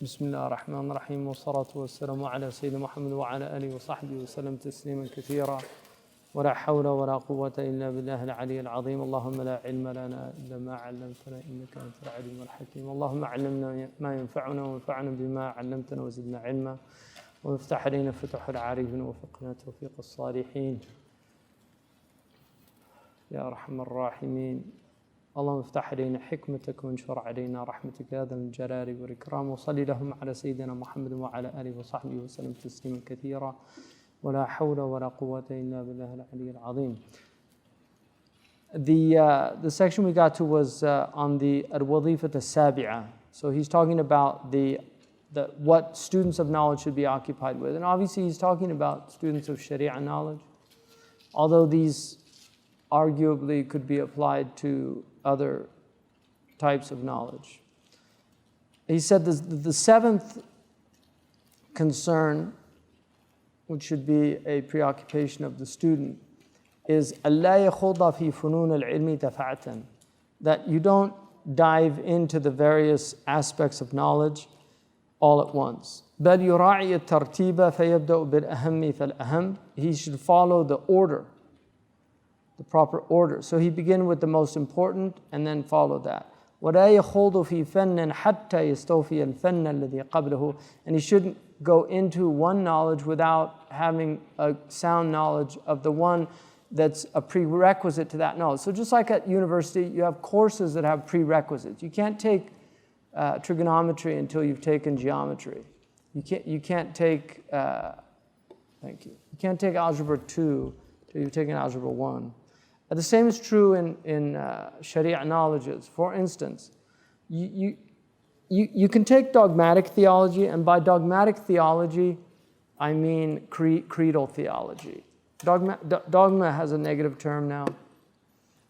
بسم الله الرحمن الرحيم والصلاة والسلام على سيدنا محمد وعلى آله وصحبه وسلم تسليما كثيرا ولا حول ولا قوة إلا بالله العلي العظيم. اللهم لا علم لنا إلا ما علمتنا إنك أنت العليم الحكيم. اللهم علمنا ما ينفعنا وانفعنا بما علمتنا وزدنا علما وافتح علينا فتح العارفين وفقنا توفيق الصالحين يا أرحم الراحمين. اللهم افتح علينا حكمتك وانشر علينا رحمتك يا ذا الجلال والإكرام. وصلي اللهم على سيدنا محمد وعلى آله وصحبه وسلم تسليما كثيرا ولا حول ولا قوة إلا بالله العلي العظيم. The section we got to was on the al-wadhifat al-sabi'a. So he's talking about the what students of knowledge should be occupied with. And obviously he's talking about students of Sharia knowledge, although these arguably could be applied to other types of knowledge. He said the seventh concern, which should be a preoccupation of the student, is أَلَّا يَخُوضَ فِي فُنُونِ الْعِلْمِ دَفَعَةً, that you don't dive into the various aspects of knowledge all at once. بَلْ يُرَاعِيَ التَّرْتِيبَ فَيَبْدَأُ بِالْأَهَمِّ فَالْأَهَمِّ. He should follow the order, the proper order. So he begin with the most important and then follow that. وَلَا يَخُوضُ فِي فَنٍّ حَتَّى يَسْتَوْفِيَ الْفَنَّ الَّذِي قَبْلَهُ. And he shouldn't go into one knowledge without having a sound knowledge of the one that's a prerequisite to that knowledge. So just like at university, you have courses that have prerequisites. You can't take trigonometry until you've taken geometry. You can't take, thank you. You can't take algebra 2 until you've taken algebra 1. The same is true in Sharia knowledges. For instance, you can take dogmatic theology, and by dogmatic theology, I mean creedal theology. Dogma has a negative term now,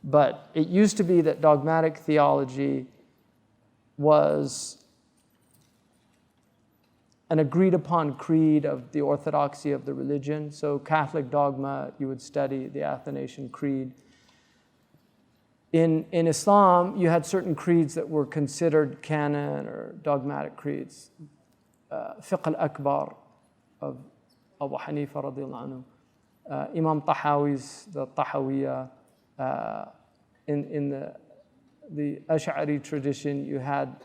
but it used to be that dogmatic theology was an agreed upon creed of the orthodoxy of the religion. So Catholic dogma, you would study the Athanasian Creed. In Islam, you had certain creeds that were considered canon or dogmatic creeds. Fiqh al-Akbar of Abu Hanifa radiallahu anhu. Imam Tahawi's, the Tahawiyya. In the Ash'ari tradition, you had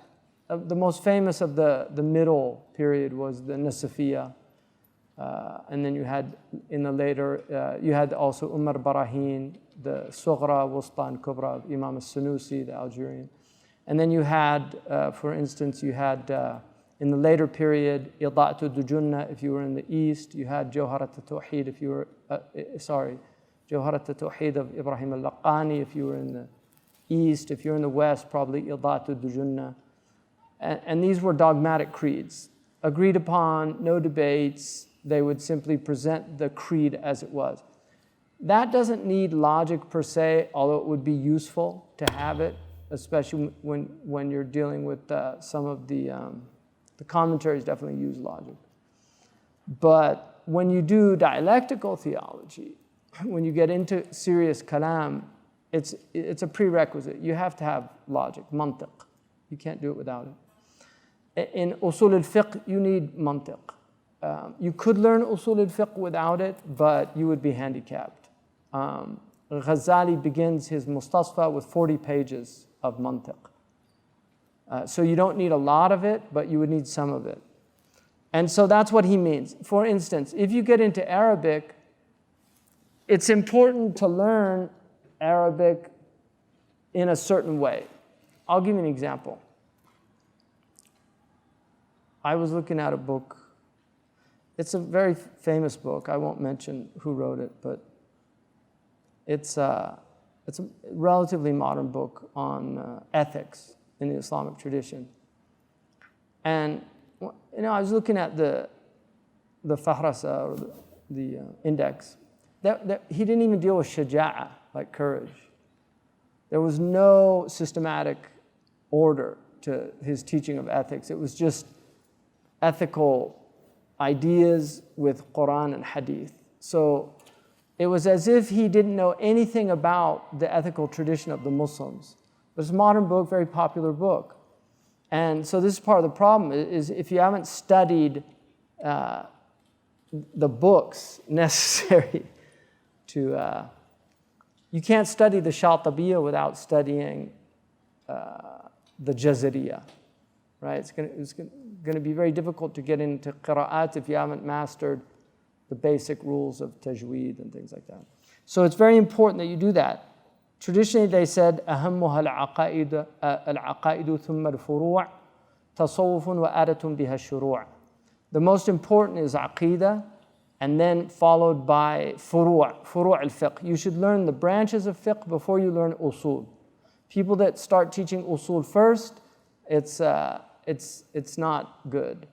the most famous of the middle period was the Nasafiyya. And then you had, in the later, you had also Umar Barahin, the Sughra, Wusta, and Kubra of Imam al-Sunusi, the Algerian. And then you had, for instance, you had, in the later period, Ida'atu Dujunna, if you were in the east. You had Jawharat al-Tawheed, if you were, Jawharat al-Tawheed of Ibrahim al-Laqani, if you were in the east. If you're in the west, probably Ida'atu Dujunna. And these were dogmatic creeds. Agreed upon, no debates. They would simply present the creed as it was. That doesn't need logic per se, although it would be useful to have it, especially when you're dealing with some of the commentaries definitely use logic. But when you do dialectical theology, when you get into serious kalam, it's a prerequisite. You have to have logic, mantiq. You can't do it without it. In usul al-fiqh, you need mantiq. You could learn usul al-fiqh without it, but you would be handicapped. Ghazali begins his Mustasfa with 40 pages of mantiq. So you don't need a lot of it, but you would need some of it. And so that's what he means. For instance, if you get into Arabic, it's important to learn Arabic in a certain way. I'll give you an example. I was looking at a book. It's a very famous book. I won't mention who wrote it, but it's a relatively modern book on ethics in the Islamic tradition. And I was looking at the fahrasa, or the index. He didn't even deal with shaja'a, like courage. There was no systematic order to his teaching of ethics. It was just ethical ideas with Quran and Hadith. So it was as if he didn't know anything about the ethical tradition of the Muslims. It's a modern book, very popular book. And so this is part of the problem, is if you haven't studied the books necessary to, you can't study the Shatibiya without studying the Jazariya, right? It's going to be very difficult to get into qira'at if you haven't mastered the basic rules of tajweed and things like that. So it's very important that you do that. Traditionally, they said, أهمها العقائد ثم الفروع تصوف وآدة بها الشروع. The most important is aqidah, and then followed by furu' al-fiqh. You should learn the branches of fiqh before you learn usul. People that start teaching usul first, it's not good.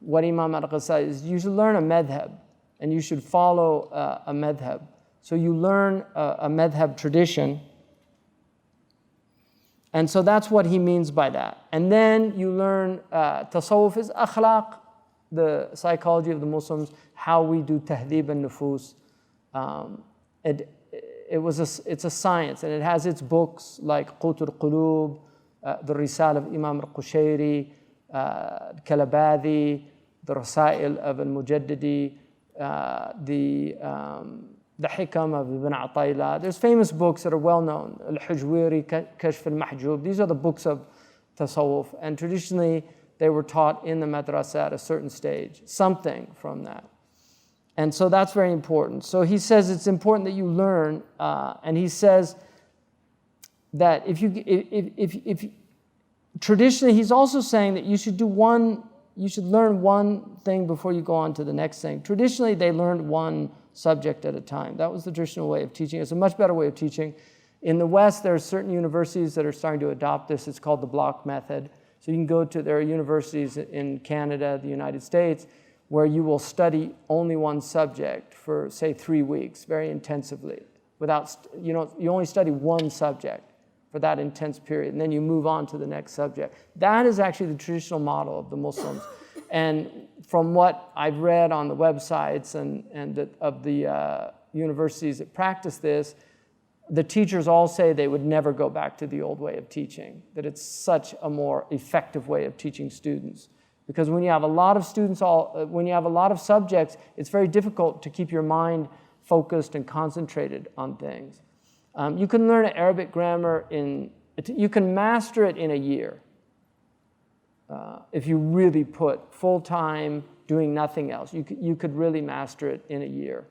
What Imam al-Ghazali is, you should learn a madhab, and you should follow a madhab. So you learn a madhab tradition, and so that's what he means by that. And then you learn tasawwuf is akhlaq, the psychology of the Muslims, how we do tahdhib and nufus. It's a science, and it has its books like Qut al-Qulub, the Risal of Imam al-Qushayri, Kalabadi, the Rasail of al-Mujaddidi, the Hikam of Ibn Atayla. There's famous books that are well known. Al-Hujwiri, Kashf al-Mahjub. These are the books of tasawwuf, and traditionally they were taught in the madrasa at a certain stage, something from that. And so that's very important. So he says it's important that you learn, and he says that if traditionally, he's also saying that you should learn one thing before you go on to the next thing. Traditionally, they learned one subject at a time. That was the traditional way of teaching. It's a much better way of teaching. In the West, there are certain universities that are starting to adopt this. It's called the block method. So you can go to, there are universities in Canada, the United States, where you will study only one subject for, say, 3 weeks, very intensively. You only study one subject for that intense period, and then you move on to the next subject. That is actually the traditional model of the Muslims. And from what I've read on the websites of the universities that practice this, the teachers all say they would never go back to the old way of teaching, that it's such a more effective way of teaching students. Because when you have a lot of students, when you have a lot of subjects, it's very difficult to keep your mind focused and concentrated on things. You can learn Arabic grammar you can master it in a year. If you really put full time doing nothing else, you could really master it in a year.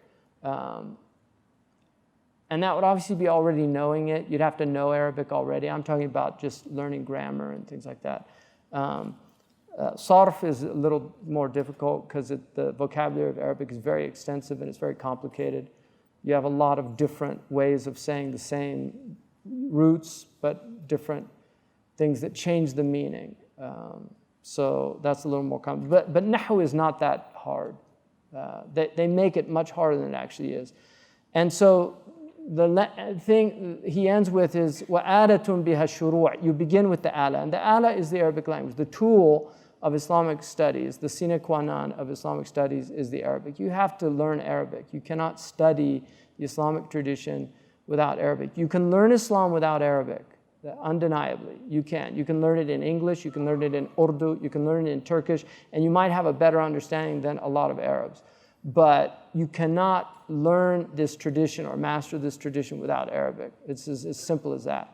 And that would obviously be already knowing it. You'd have to know Arabic already. I'm talking about just learning grammar and things like that. Sarf is a little more difficult because the vocabulary of Arabic is very extensive and it's very complicated. You have a lot of different ways of saying the same roots, but different things that change the meaning. So that's a little more complicated. But Nahw is not that hard. They make it much harder than it actually is. And so the thing he ends with is وَآلَةٌ بِهَا الشُّرُوعِ. You begin with the ala. And the ala is the Arabic language. The tool of Islamic studies, the sine qua non of Islamic studies is the Arabic. You have to learn Arabic. You cannot study the Islamic tradition without Arabic. You can learn Islam without Arabic, undeniably. You can. You can learn it in English, you can learn it in Urdu, you can learn it in Turkish, and you might have a better understanding than a lot of Arabs. But you cannot learn this tradition or master this tradition without Arabic. It's as simple as that.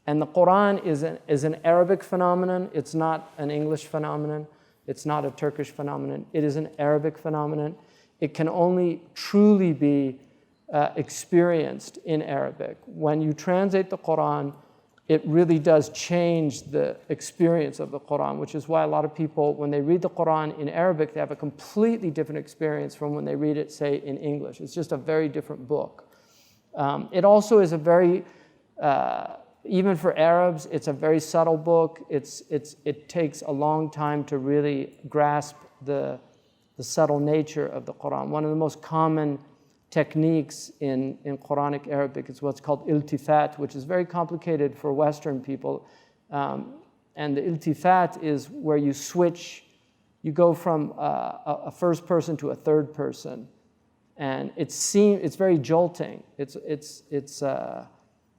And the Quran is an Arabic phenomenon. It's not an English phenomenon. It's not a Turkish phenomenon. It is an Arabic phenomenon. It can only truly be experienced in Arabic. When you translate the Quran, it really does change the experience of the Quran, which is why a lot of people, when they read the Quran in Arabic, they have a completely different experience from when they read it, say, in English. It's just a very different book. It also is a very, even for Arabs, it's a very subtle book. It takes a long time to really grasp the subtle nature of the Quran. One of the most common techniques in Quranic Arabic is what's called iltifat, which is very complicated for Western people. And the iltifat is where you switch, you go from a first person to a third person. And it's very jolting.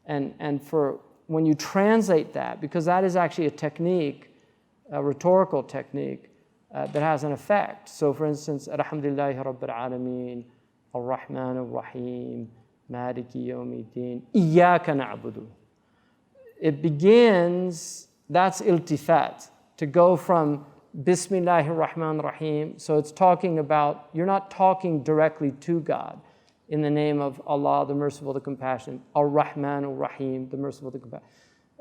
And for when you translate that, because that is actually a technique a rhetorical technique that has an effect. So for instance, Alhamdulillahi Rabbil Alameen, Ar-Rahman Ar-Rahim, Maliki Yawmiddin, Iyyaka na'budu. It begins, that's iltifat, to go from Bismillahir Rahmanir Rahim. So it's talking about, you're not talking directly to God in the name of Allah, the Merciful, the Compassionate, Ar-Rahman Ar-Rahim, the Merciful, the Compassionate.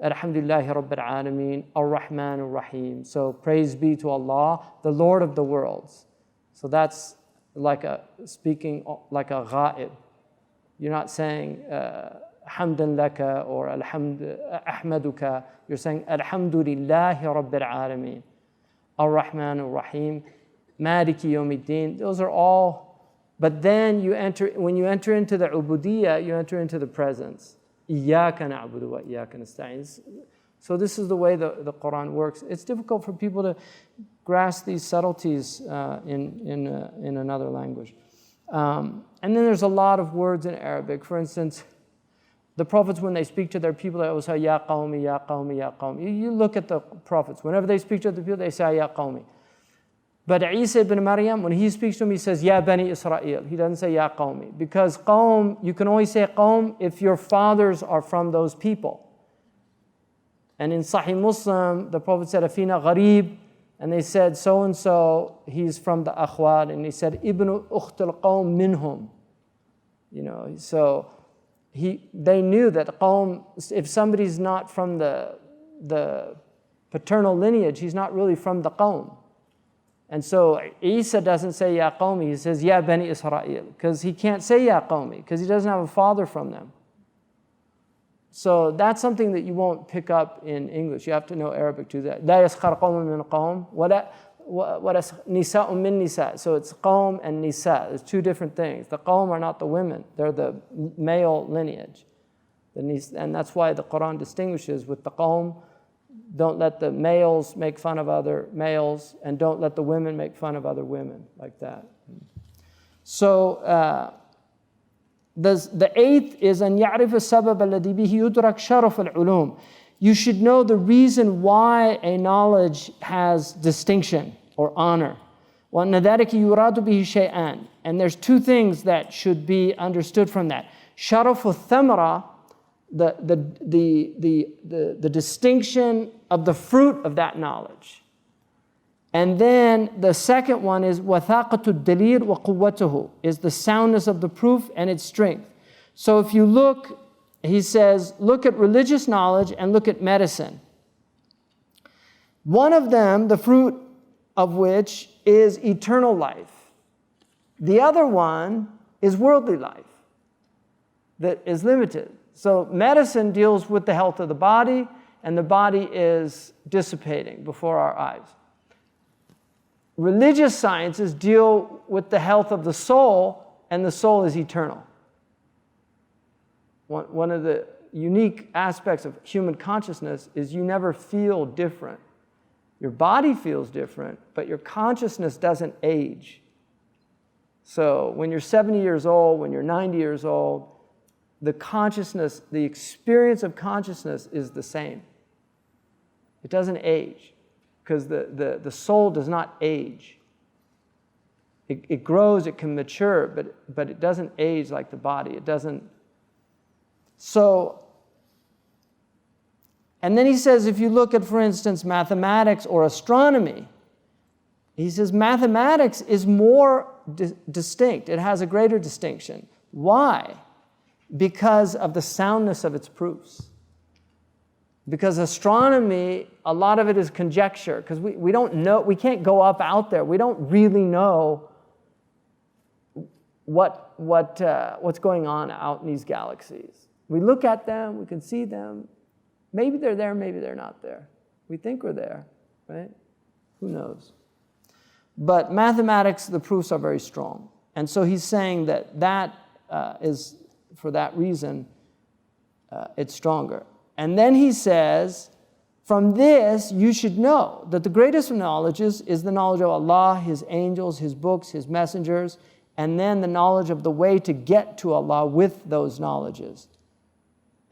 Alhamdulillahi Rabbil Alameen, Ar-Rahman Ar-Rahim. So praise be to Allah, the Lord of the worlds. So that's like speaking like a ghaib. You're not saying hamdan laka or ahmaduka. You're saying alhamdulillahi Rabbil Alameen, Ar-Rahman Ar-Rahim, Maliki Yawmiddin. Those are all, but then when you enter into the ubudiyya, you enter into the presence. Iyyaka na'budu wa iyyaka nasta'in. So this is the way the Quran works. It's difficult for people to grasp these subtleties in another language. And then there's a lot of words in Arabic. For instance, the prophets, when they speak to their people, they always say, Ya qawmi, Ya qawmi, Ya qawmi. You look at the prophets. Whenever they speak to the people, they say, Ya qawmi. But Isa ibn Maryam, when he speaks to them, he says, Ya Bani Israel. He doesn't say, Ya qawmi. Because qawm, you can only say qawm if your fathers are from those people. And in Sahih Muslim, the Prophet said, Afina gharib. And they said, so-and-so, he's from the akhwat. And he said, Ibn ukht al-qawm minhum. You know, so they knew that qawm, if somebody's not from the paternal lineage, he's not really from the qawm. And so Isa doesn't say Ya qawmi, he says Ya Bani Israel, because he can't say Ya qawmi, because he doesn't have a father from them. So that's something that you won't pick up in English. You have to know Arabic to that. لا يسخر قوم من قوم ولا نساء من نساء. So it's qawm and nisa. It's two different things. The qawm are not the women. They're the male lineage. And that's why the Quran distinguishes with the qawm. Don't let the males make fun of other males, and don't let the women make fun of other women, like that. So the eighth is أن يعرف السبب الذي به يدرك شرف العلوم. You should know the reason why a knowledge has distinction or honor. وأن ذلك يراد به شيئان. And there's two things that should be understood from that. شرف الثمرة, the distinction of the fruit of that knowledge. And then the second one is وَثَاقَةُ الدَّلِيلِ وَقُوَّتُهُ, is the soundness of the proof and its strength. So if you look, he says, look at religious knowledge and look at medicine. One of them, the fruit of which is eternal life. The other one is worldly life that is limited. So medicine deals with the health of the body, and the body is dissipating before our eyes. Religious sciences deal with the health of the soul, and the soul is eternal. One of the unique aspects of human consciousness is you never feel different. Your body feels different, but your consciousness doesn't age. So when you're 70 years old, when you're 90 years old, the consciousness, the experience of consciousness is the same. It doesn't age, because the soul does not age. It grows, it can mature, but it doesn't age like the body. It doesn't. So, and then he says, if you look at, for instance, mathematics or astronomy, he says mathematics is more distinct. It has a greater distinction. Why? Because of the soundness of its proofs. Because astronomy, a lot of it is conjecture, because we don't know, we can't go up out there. We don't really know what's going on out in these galaxies. We look at them, we can see them. Maybe they're there, maybe they're not there. We think we're there, right? Who knows? But mathematics, the proofs are very strong. And so he's saying that is, for that reason, it's stronger. And then he says, from this you should know that the greatest of knowledges is the knowledge of Allah, His angels, His books, His messengers, and then the knowledge of the way to get to Allah with those knowledges.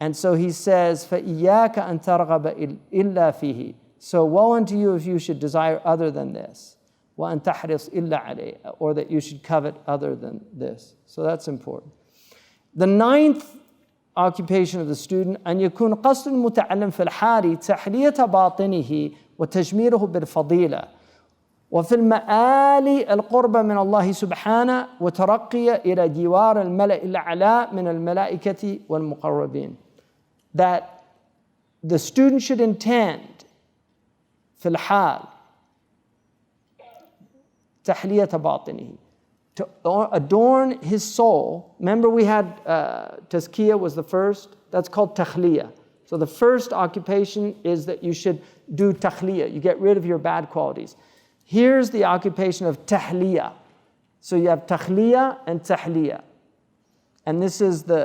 And so he says, فَإِيَّاكَ أَن تَرْغَبَ إِلَّا فِيهِ. So woe unto you if you should desire other than this. وَأَن تَحْرِصْ إِلَّا عَلَيْهِ, or that you should covet other than this. So that's important. The ninth occupation of the student أن يكون قصد المتعلم في الحال تحلية باطنه وتجميله بالفضيلة وفي المآل القرب من الله سبحانه وترقي إلى جوار الملأ الأعلى من الملائكة والمقربين. That the student should intend في الحال تحلية باطنه, to adorn his soul. Remember we had tazkiyah was the first, that's called takhliya. So the first occupation is that you should do takhliya, you get rid of your bad qualities. Here's the occupation of tahliya. So you have takhliya and tahliya. And this is you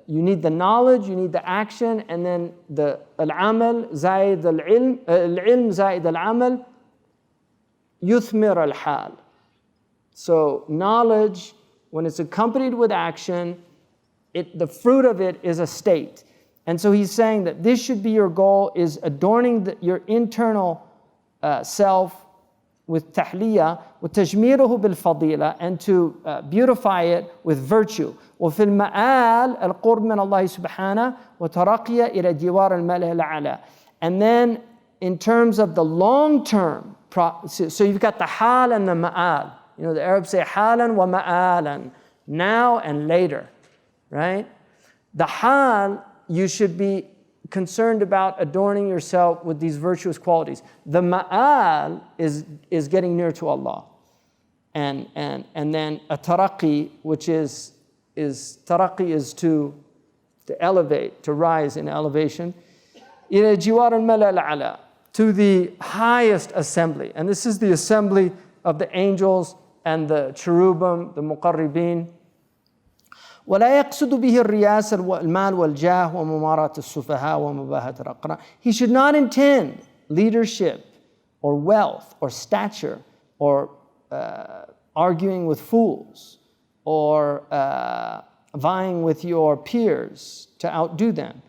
need the knowledge, you need the action, and then the al-amal zaid al-ilm, al-ilm zaid al-amal yuthmir al-hal. So knowledge, when it's accompanied with action, the fruit of it is a state. And so he's saying that this should be your goal, is adorning your internal self with tahliya, with tajmiruhu bil fadila, and to beautify it with virtue. وفي المآل القرب من الله سبحانه وترقي إلى جوار الملأ الأعلى. And then in terms of the long term, so you've got the hal and the ma'al. You know, the Arabs say halan wa ma'alan, now and later, right? The hal, you should be concerned about adorning yourself with these virtuous qualities. The ma'al is getting near to Allah. And then a taraqi, which is taraqi is to elevate, to rise in elevation. إِلَى جِوَارِ الْمَلَأِ الْأَعْلَى, to the highest assembly. And this is the assembly of the angels and the cherubim, the muqarribin. ولا يقصد به الرياسة والمال والجاه ومماراة السفهاء ومباهاة الأقران. He should not intend leadership or wealth or stature or arguing with fools or vying with your peers to outdo them.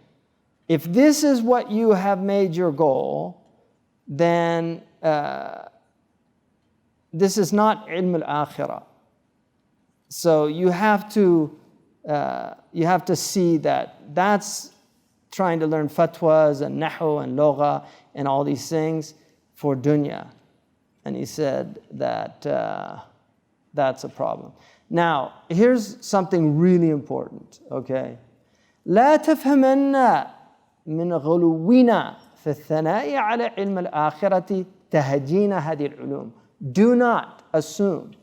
If this is what you have made your goal, then this is not ilm al-akhirah. So you have to see that that's trying to learn fatwas and nahu and lugha and all these things for dunya. And he said that that's a problem. Now, here's something really important, okay? لا تفهمن من غلونا في الثناء على علم الآخرة تهجين هذه العلوم. Do not assume,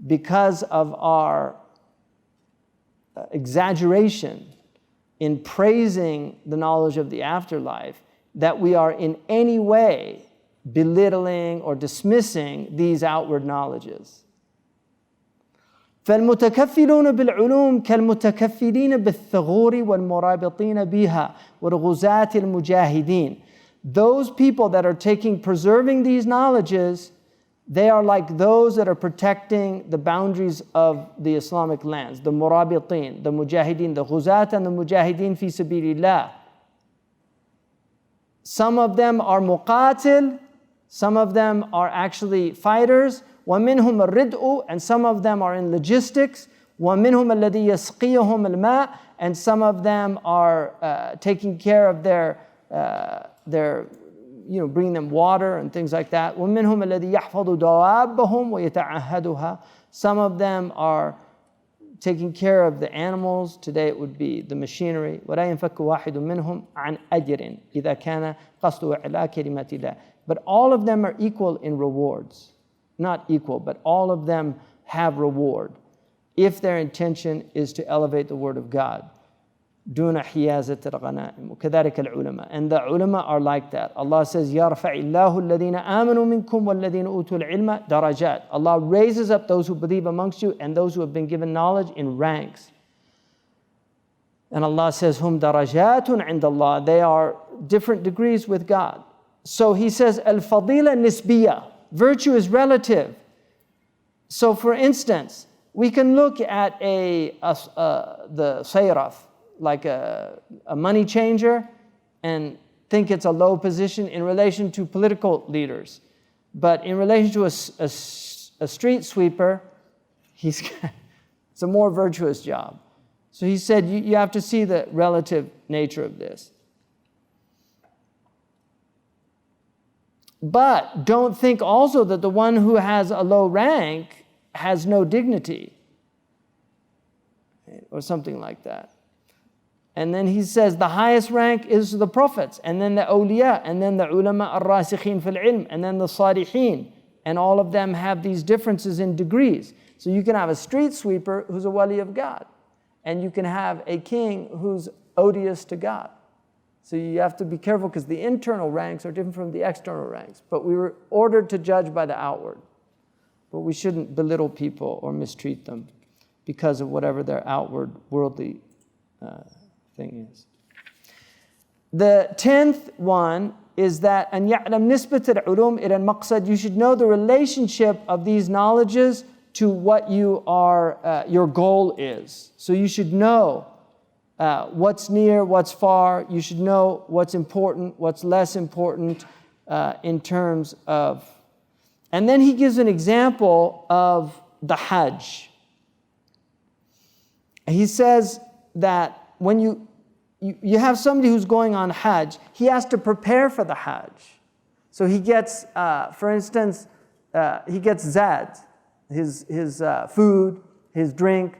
because of our exaggeration in praising the knowledge of the afterlife, that we are in any way belittling or dismissing these outward knowledges. فالمتكفلون بالعلوم كالمتكفلين بالثغور والمرابطين بها والغزاة المجاهدين. Those people that are preserving these knowledges, they are like those that are protecting the boundaries of the Islamic lands, the murabitin, the mujahideen, the ghuzat and the mujahideen fi sabilillah. Some of them are muqatil, some of them are actually fighters, وَمِنْهُمْ الرِّدْءُ, and some of them are in logistics, وَمِنْهُمْ الَّذِي يَسْقِيهُمْ الْمَاء, and some of them are taking care of their bringing them water and things like that. وَمِنْهُمْ الَّذِي يَحْفَظُ دَوَابَّهُمْ وَيَتَعَهَّدُهَا. Some of them are taking care of the animals. Today it would be the machinery. وَلَا يَنْفَكُّ وَاحِدٌ مِّنْهُمْ عَنْ أَجْرٍ إِذَا كَانَ قَصْدُهُ إِعْلَاءِ كَلِمَةِ اللَّهِ. But all of them are equal in rewards. Not equal, but all of them have reward if their intention is to elevate the word of God. دون حيازة الغنائم وكذلك العلماء. And the ulama are like that. Allah says, يَرْفَعِ اللَّهُ الَّذِينَ آمَنُوا مِنْكُمْ وَالَّذِينَ أُوتُوا الْعِلْمَ دَرَجَاتٍ. Allah raises up those who believe amongst you and those who have been given knowledge in ranks. And Allah says, هُمْ دَرَجَاتٌ عِنْدَ اللَّهِ. They are different degrees with God. So he says, الْفَضِيلَةُ نِسْبِيَّةٌ. Virtue is relative. So for instance, we can look at the sayraf, like a money changer, and think it's a low position in relation to political leaders. But in relation to a street sweeper, it's a more virtuous job. So he said you have to see the relative nature of this. But don't think also that the one who has a low rank has no dignity, or something like that. And then he says the highest rank is the prophets, and then the awliya, and then the ulama ar-rasikhin fil ilm, and then the salihin. And all of them have these differences in degrees. So you can have a street sweeper who's a wali of God, and you can have a king who's odious to God. So you have to be careful because the internal ranks are different from the external ranks. But we were ordered to judge by the outward. But we shouldn't belittle people or mistreat them because of whatever their outward worldly thing is. The 10th one is that أن يعلم نسبة العلوم إلى المقصد. You should know the relationship of these knowledges to what you are, your goal is. So you should know what's near, what's far. You should know what's important, what's less important in terms of. And then he gives an example of the Hajj. He says that when you have somebody who's going on Hajj, he has to prepare for the Hajj. So he gets, for instance, he gets zad, his food, his drink.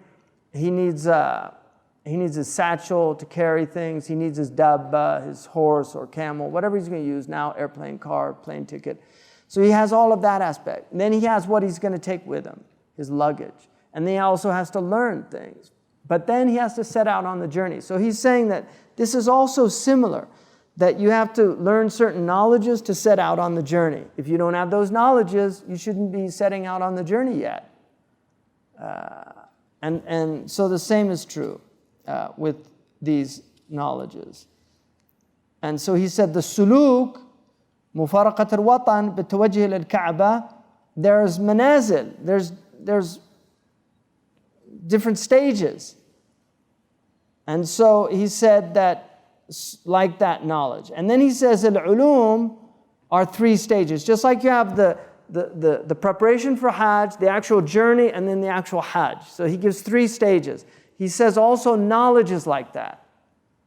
He needs his satchel to carry things. He needs his dabba, his horse or camel, whatever he's going to use now, airplane, car, plane ticket. So he has all of that aspect. And then he has what he's going to take with him, his luggage. And then he also has to learn things. But then he has to set out on the journey. So he's saying that this is also similar, that you have to learn certain knowledges to set out on the journey. If you don't have those knowledges, you shouldn't be setting out on the journey yet. And so the same is true with these knowledges. And so he said the suluk, مفارقة الوطن بالتوجه للكعبة, there's manazil, there's different stages. And so he said that, like that knowledge. And then he says al-ulum are 3 stages. Just like you have the preparation for Hajj, the actual journey, and then the actual Hajj. So he gives 3 stages. He says also knowledge is like that.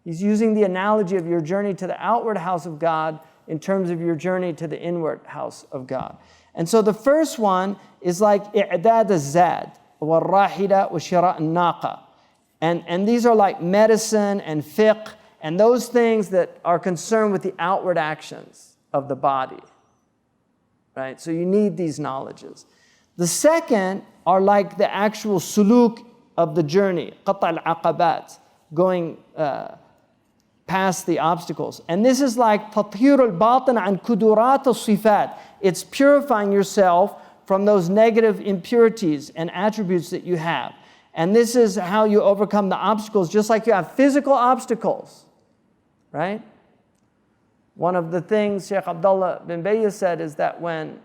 He's using the analogy of your journey to the outward house of God in terms of your journey to the inward house of God. And so the first one is like i'dad az-zad wal-rahila wa shira' an-naqa. And these are like medicine and fiqh and those things that are concerned with the outward actions of the body. Right? So you need these knowledges. The second are like the actual suluk of the journey, qata' al-aqabat, going past the obstacles. And this is like tathhir al-batin an kudurat al-sifat. It's purifying yourself from those negative impurities and attributes that you have. And this is how you overcome the obstacles, just like you have physical obstacles, right? One of the things Sheikh Abdullah bin Bayyah said is that when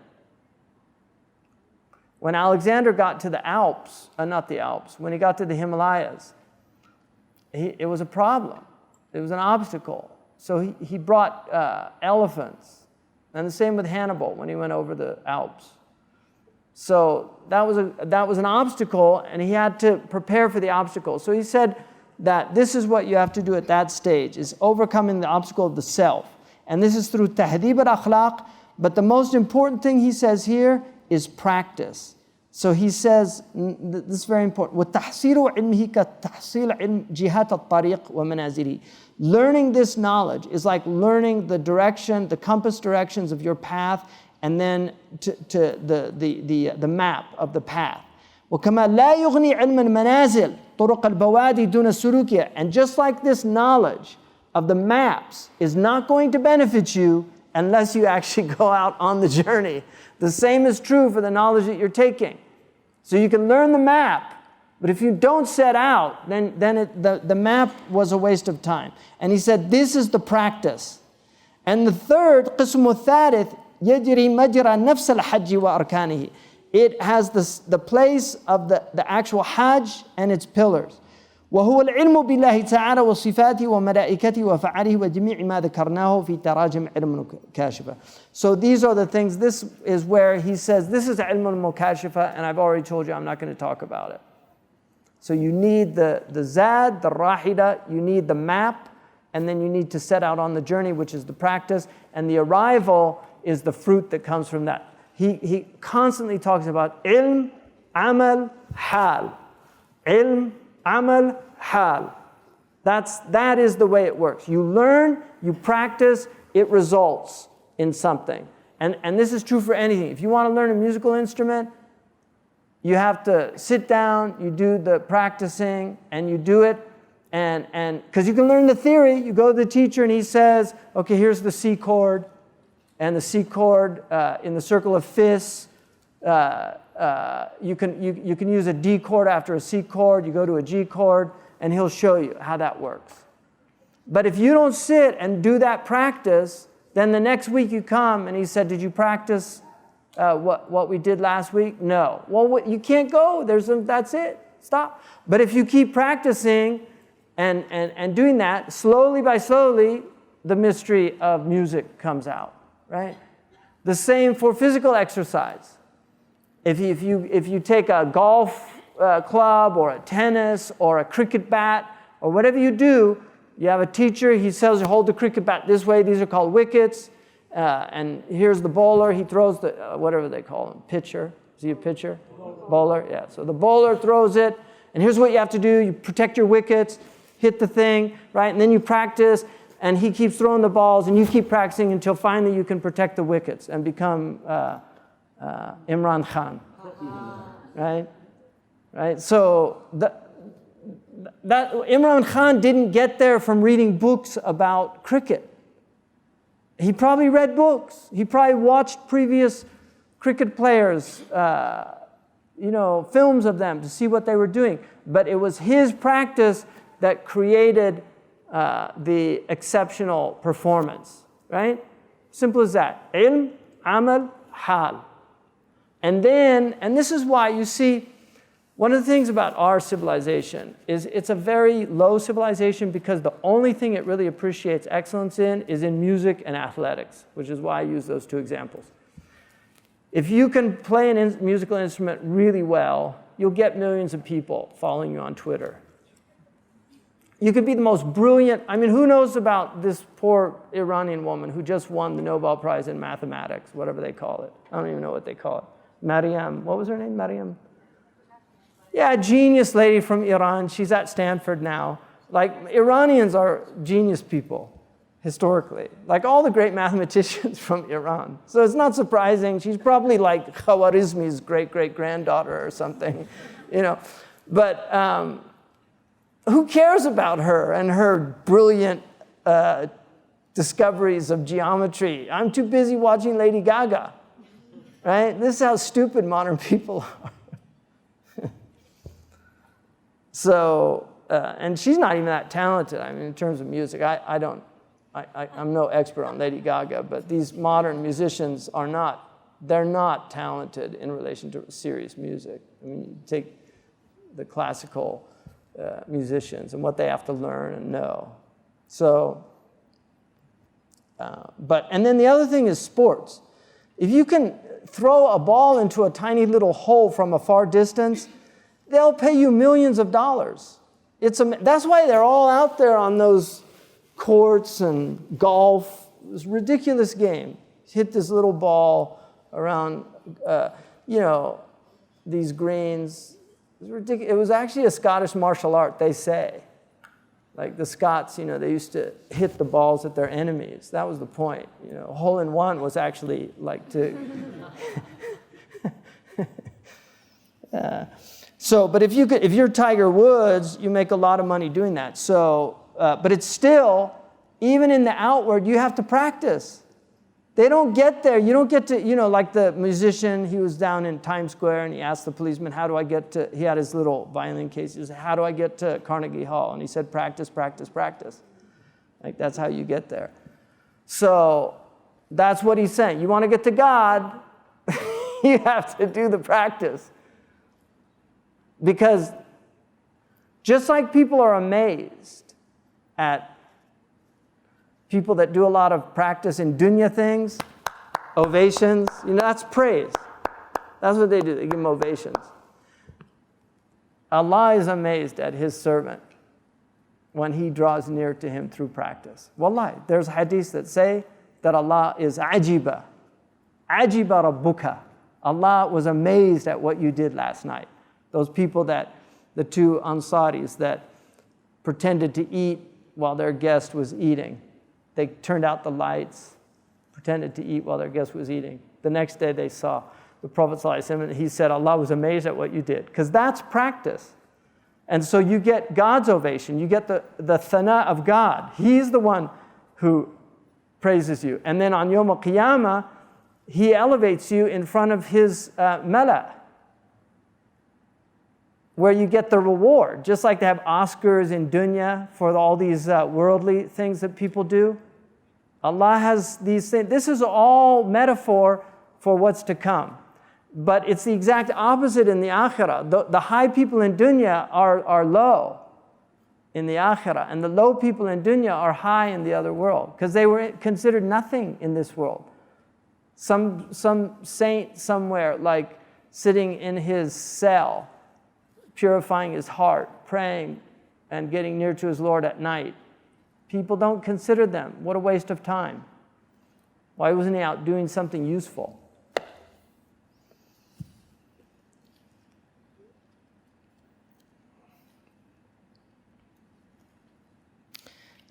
Alexander got to the Alps, not the Alps, when he got to the Himalayas, it was a problem. It was an obstacle. So he brought elephants. And the same with Hannibal when he went over the Alps. So that was an obstacle, and he had to prepare for the obstacle. So he said that this is what you have to do at that stage, is overcoming the obstacle of the self. And this is through tahdib al-akhlaq. But the most important thing he says here is practice. So he says, this is very important. وَتَحْصِيلُ عِلْمِهِ كَتَحْصِيلِ عِلْمِ جِهَاتَ الطَّرِيقِ وَمَنَازِلِهِ. Learning this knowledge is like learning the direction, the compass directions of your path, and then to the map of the path. وَكَمَا لَا يُغْنِي عِلْمَ الْمَنَازِلِ طُرُقَ الْبَوَادِ دُونَ السُّلُوكِيَ. And just like this knowledge of the maps is not going to benefit you unless you actually go out on the journey. The same is true for the knowledge that you're taking. So you can learn the map, but if you don't set out, then the map was a waste of time. And he said, this is the practice. And the third, قسم الثالث, يجري مجرى نفس الحج وأركانه. It has the place of the actual Hajj and its pillars. وهو العلم بالله تعالى وصفاته وملائكته وفعله وجميع ما ذكرناه في تراجم علم المكاشفة. So these are the things, this is where he says, this is علم المكاشفة, and I've already told you I'm not going to talk about it. So you need the zad, the rahida, you need the map, and then you need to set out on the journey, which is the practice, and the arrival is the fruit that comes from that. He constantly talks about ilm, amal, hal. Ilm, amal, hal. That is the way it works. You learn, you practice, it results in something. And this is true for anything. If you want to learn a musical instrument, you have to sit down, you do the practicing, and you do it. And because you can learn the theory, you go to the teacher and he says, okay, here's the C chord, and the C chord in the circle of fifths. You can use a D chord after a C chord. You go to a G chord, and he'll show you how that works. But if you don't sit and do that practice, then the next week you come and he said, did you practice what we did last week? No. Well, you can't go. That's it. Stop. But if you keep practicing and doing that, slowly by slowly, the mystery of music comes out, right? The same for physical exercise. If you take a golf club or a tennis or a cricket bat or whatever you do, you have a teacher, he tells you hold the cricket bat this way, these are called wickets, and here's the bowler, he throws the, whatever they call him, pitcher, is he a pitcher? Bowler, yeah, so the bowler throws it, and here's what you have to do, you protect your wickets, hit the thing, right, and then you practice, and he keeps throwing the balls, and you keep practicing until finally you can protect the wickets and become Imran Khan, right? Right. So that Imran Khan didn't get there from reading books about cricket. He probably read books. He probably watched previous cricket players, films of them to see what they were doing. But it was his practice that created the exceptional performance. Right. Simple as that. Ilm, amal, hal. And this is why you see, one of the things about our civilization is it's a very low civilization because the only thing it really appreciates excellence in is in music and athletics, which is why I use those two examples. If you can play a musical instrument really well, you'll get millions of people following you on Twitter. You could be the most brilliant, who knows about this poor Iranian woman who just won the Nobel Prize in mathematics, whatever they call it. I don't even know what they call it. Maryam, what was her name, Maryam? Yeah, a genius lady from Iran. She's at Stanford now. Like, Iranians are genius people, historically. Like all the great mathematicians from Iran. So it's not surprising. She's probably like Khwarizmi's great-great-granddaughter or something, But who cares about her and her brilliant discoveries of geometry? I'm too busy watching Lady Gaga, right? This is how stupid modern people are. So, and she's not even that talented. In terms of music, I'm no expert on Lady Gaga, but these modern musicians they're not talented in relation to serious music. You take the classical musicians and what they have to learn and know. So, and then the other thing is sports. If you can throw a ball into a tiny little hole from a far distance, they'll pay you millions of dollars. That's why they're all out there on those courts and golf. This ridiculous game. Hit this little ball around, these greens. It was ridiculous. It was actually a Scottish martial art, they say. Like the Scots, they used to hit the balls at their enemies. That was the point. Hole in one was actually like to... But if you're Tiger Woods, you make a lot of money doing that. So, but it's still, even in the outward, you have to practice. They don't get there. You don't get to, like the musician, he was down in Times Square and he asked the policeman, he had his little violin case. He said, how do I get to Carnegie Hall? And he said, practice, practice, practice. Like that's how you get there. So that's what he's saying. You want to get to God, you have to do the practice. Because Just like people are amazed at people that do a lot of practice in dunya things, ovations, that's praise. That's what they do, they give him ovations. Allah is amazed at His servant when he draws near to Him through practice. Wallahi, there's hadiths that say that Allah is ajiba. Ajiba rabbuka. Allah was amazed at what you did last night. Those people the two Ansaris that pretended to eat while their guest was eating. They turned out the lights, pretended to eat while their guest was eating. The next day they saw the Prophet ﷺ, and he said, Allah was amazed at what you did. Because that's practice. And so you get God's ovation. You get the thana of God. He's the one who praises you. And then on Yawm al-Qiyamah, He elevates you in front of His mala, where you get the reward. Just like they have Oscars in dunya for all these worldly things that people do. Allah has these things. This is all metaphor for what's to come. But it's the exact opposite in the akhirah. The high people in dunya are low in the akhirah, and the low people in dunya are high in the other world, because they were considered nothing in this world. Some saint somewhere, like sitting in his cell, purifying his heart, praying and getting near to his Lord at night. People don't consider them. What a waste of time. Why wasn't he out doing something useful?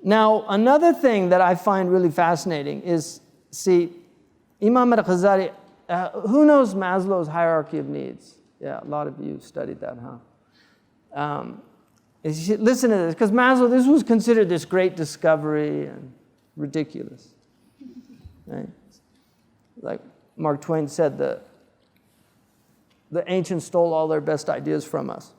Now, another thing that I find really fascinating is, Imam al-Ghazali, who knows Maslow's hierarchy of needs? Yeah, a lot of you studied that, huh? Listen to this, because Maslow, this was considered this great discovery and ridiculous. Right? Like Mark Twain said, the ancients stole all their best ideas from us.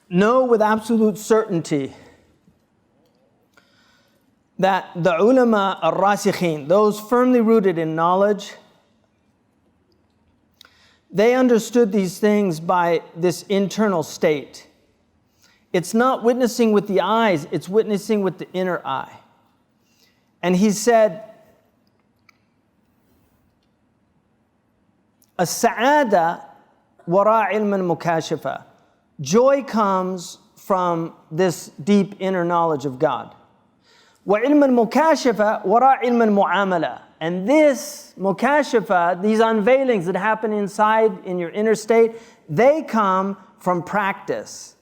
Know with absolute certainty that the ulama al-rasikhin, those firmly rooted in knowledge, they understood these things by this internal state. It's not witnessing with the eyes, it's witnessing with the inner eye. And he said, as-sa'ada wara ilm al-mukashafa. Joy comes from this deep inner knowledge of God. وَعِلْمَ الْمُكَاشَفَةِ وَرَاء عِلْمَ الْمُعَامَلَةِ. And this mukashafa, these unveilings that happen inside in your inner state, they come from practice.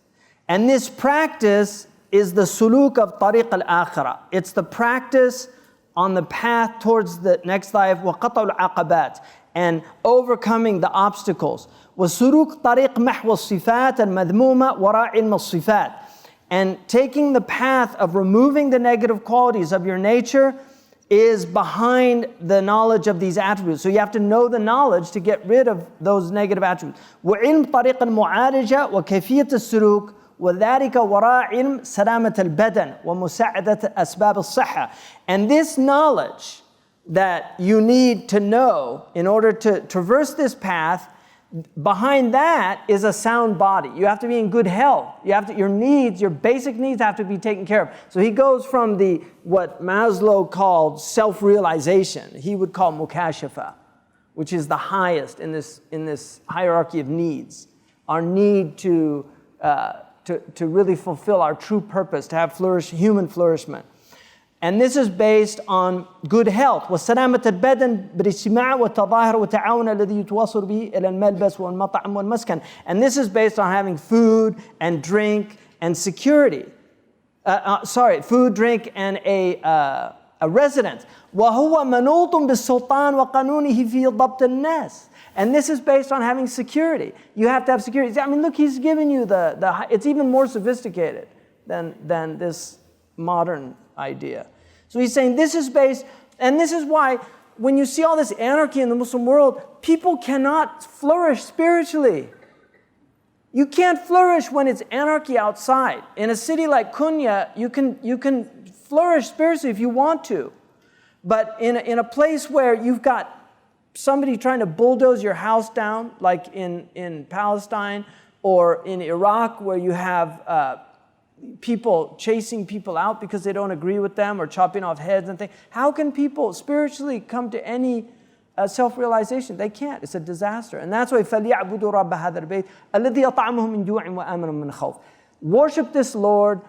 And this practice is the suluk of tariq al-akhirah. It's the practice on the path towards the next life, وَقَطَعُ الْعَقَبَاتِ, and overcoming the obstacles. وَسُلُوك طَرِيق مَحْوَ الصِّفَاتِ الْمَذْمُومَةِ وَرَاءِ عِلْمَ الصِّفَاتِ. And taking the path of removing the negative qualities of your nature is behind the knowledge of these attributes. So you have to know the knowledge to get rid of those negative attributes. وَعِلْمْ طَرِيقَ الْمُعَالَجَةِ وَكَيْفِيَّةِ السُّلُوكِ وَذَلِكَ وَرَاء عِلْمْ سَلَامَةَ الْبَدَنِ وَمُسَاعَدَةَ أَسْبَابِ الصَّحَّةِ. And this knowledge that you need to know in order to traverse this path, behind that is a sound body. You have to be in good health. Your needs, your basic needs have to be taken care of. So he goes from what Maslow called self-realization, he would call mukashafa, which is the highest in this hierarchy of needs. Our need to really fulfill our true purpose, to have human flourishment. And this is based on good health. وَسَلَامَةَ الْبَدَنِ بِالِاجْتِمَاعِ وَالتَّظَاهُرِ وَالتَّعَاوُنِ الَّذِي يُتَوَصَّلُ بِهِ إِلَى الْمَلْبَسِ وَالْمَطْعَمِ وَالْمَسْكَنِ. And this is based on having food and drink and security. Food, drink, and a residence. وَهُوَ مَنُوطٌ بِالسُّلْطَانِ وَقَانُونِهِ فِي ضَبْطِ النَّاسِ. And this is based on having security. You have to have security. I mean, look, he's giving you it's even more sophisticated than this modern idea. So he's saying this is based, and this is why when you see all this anarchy in the Muslim world, people cannot flourish spiritually. You can't flourish when it's anarchy outside. In a city like Kunya, you can flourish spiritually if you want to. But in a place where you've got somebody trying to bulldoze your house down, like in Palestine or in Iraq, where you have people chasing people out because they don't agree with them or chopping off heads and things. How can people spiritually come to any self-realization? They can't. It's a disaster. And that's why فَلْيَعْبُدُوا رَبَّ هَذَا الْبَيْتِ الَّذِي يَطْعَمُهُم مِّن جُوعٍ وَآمَنَهُم مِّنْ خَوْفٍ. Worship this Lord,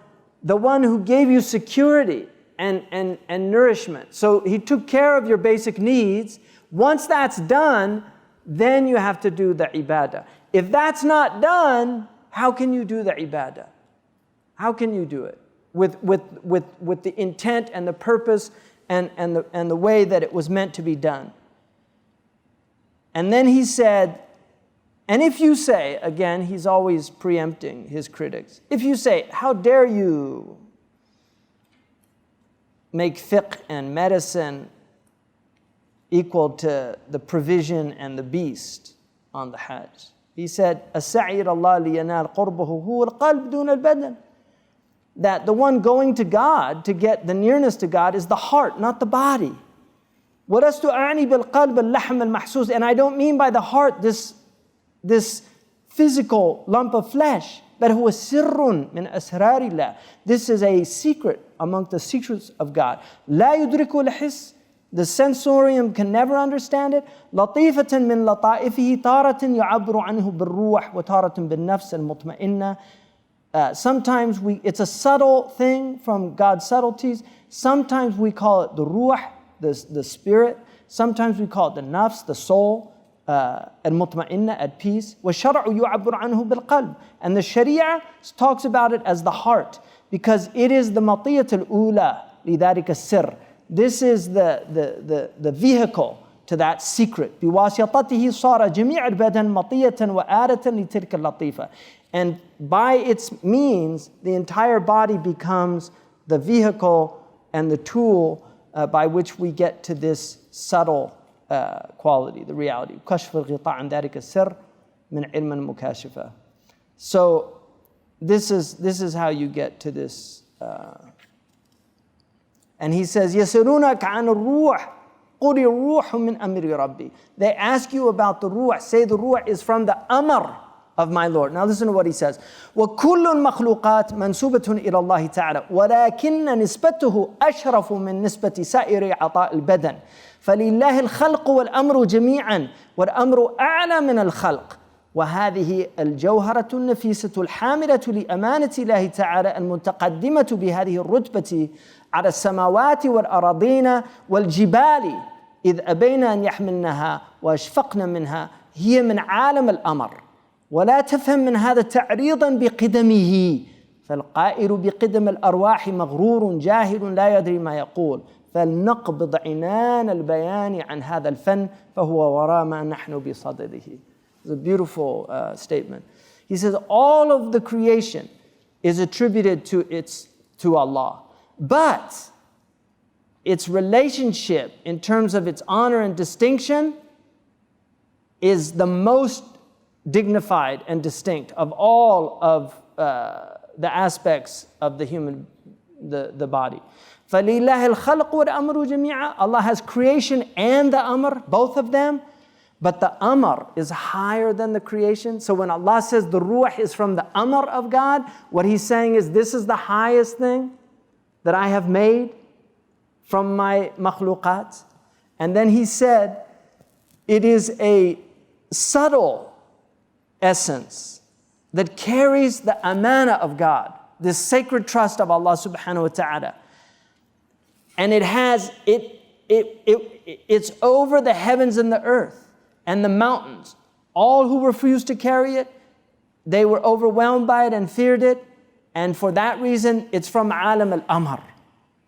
the one who gave you security and nourishment. So he took care of your basic needs. Once that's done, then you have to do the ibadah. If that's not done, how can you do the ibadah? How can you do it with the intent and the purpose and the way that it was meant to be done? And then he said, and if you say, again, he's always preempting his critics. If you say, how dare you make fiqh and medicine equal to the provision and the beast on the Hajj? He said, السعي إلى الله لينال قربه هو القلب دون البدن. That the one going to God to get the nearness to God is the heart, not the body. ولست أعني بالقلب اللحم المحسوس. And I don't mean by the heart this physical lump of flesh. بل هو سر من أسرار الله. This is a secret among the secrets of God. لا يدركه الحس. The sensorium can never understand it. لطيفة من لطائفه تارة يعبر عنه بالروح وتارة بالنفس المطمئنة. Sometimes it's a subtle thing from God's subtleties. Sometimes we call it the ruh, the spirit. Sometimes we call it the nafs, the soul, المطمئنة, at peace. والشرع يعبر عنه بالقلب. And the Sharia talks about it as the heart, because it is the مطية الأولى لذلك السر. This is the vehicle to that secret. بواسطته صار جميع البدن مطية وآلة لتلك اللطيفة. And by its means, the entire body becomes the vehicle and the tool by which we get to this subtle quality, the reality. كشف الغطاء عن ذلك السر من علم المكاشفة. So this is how you get to this. And he says, يسألونك عن الروح قل الروح من أمر ربي. They ask you about the ruh. Say the ruh is from the amr of my Lord. Now listen to what he says. وكل المخلوقات منسوبة إلى الله تعالى ولكن نسبته أشرف من نسبة سائر عطاء البدن. فلله الخلق والأمر جميعا والأمر أعلى من الخلق. وهذه الجوهرة النفيسة الحاملة لأمانة الله تعالى المتقدمة بهذه الرتبة على السماوات والأراضين والجبال إذ أبين أن يحملنها وأشفقن منها هي من عالم الأمر. ولا تفهم من هذا تعريضا بقدمه فالقائل بقدم الأرواح مغرور جاهل لا يدري ما يقول فلنقبض عنان البيان عن هذا الفن فهو وراء ما نحن بصدده. It's a beautiful statement. He says all of the creation is attributed to Allah, but its relationship in terms of its honor and distinction is the most dignified and distinct of all of the aspects of the human, the body. فَلِلَّهِ الْخَلْقُ وَالْأَمْرُ جَمِيعًا. Allah has creation and the amr, both of them, but the amr is higher than the creation. So when Allah says the ruh is from the amr of God, what He's saying is this is the highest thing that I have made from my makhluqat. And then He said it is a subtle essence that carries the amana of God, this sacred trust of Allah subhanahu wa ta'ala. And it's over the heavens and the earth and the mountains. All who refused to carry it, they were overwhelmed by it and feared it. And for that reason, it's from alam al-amr.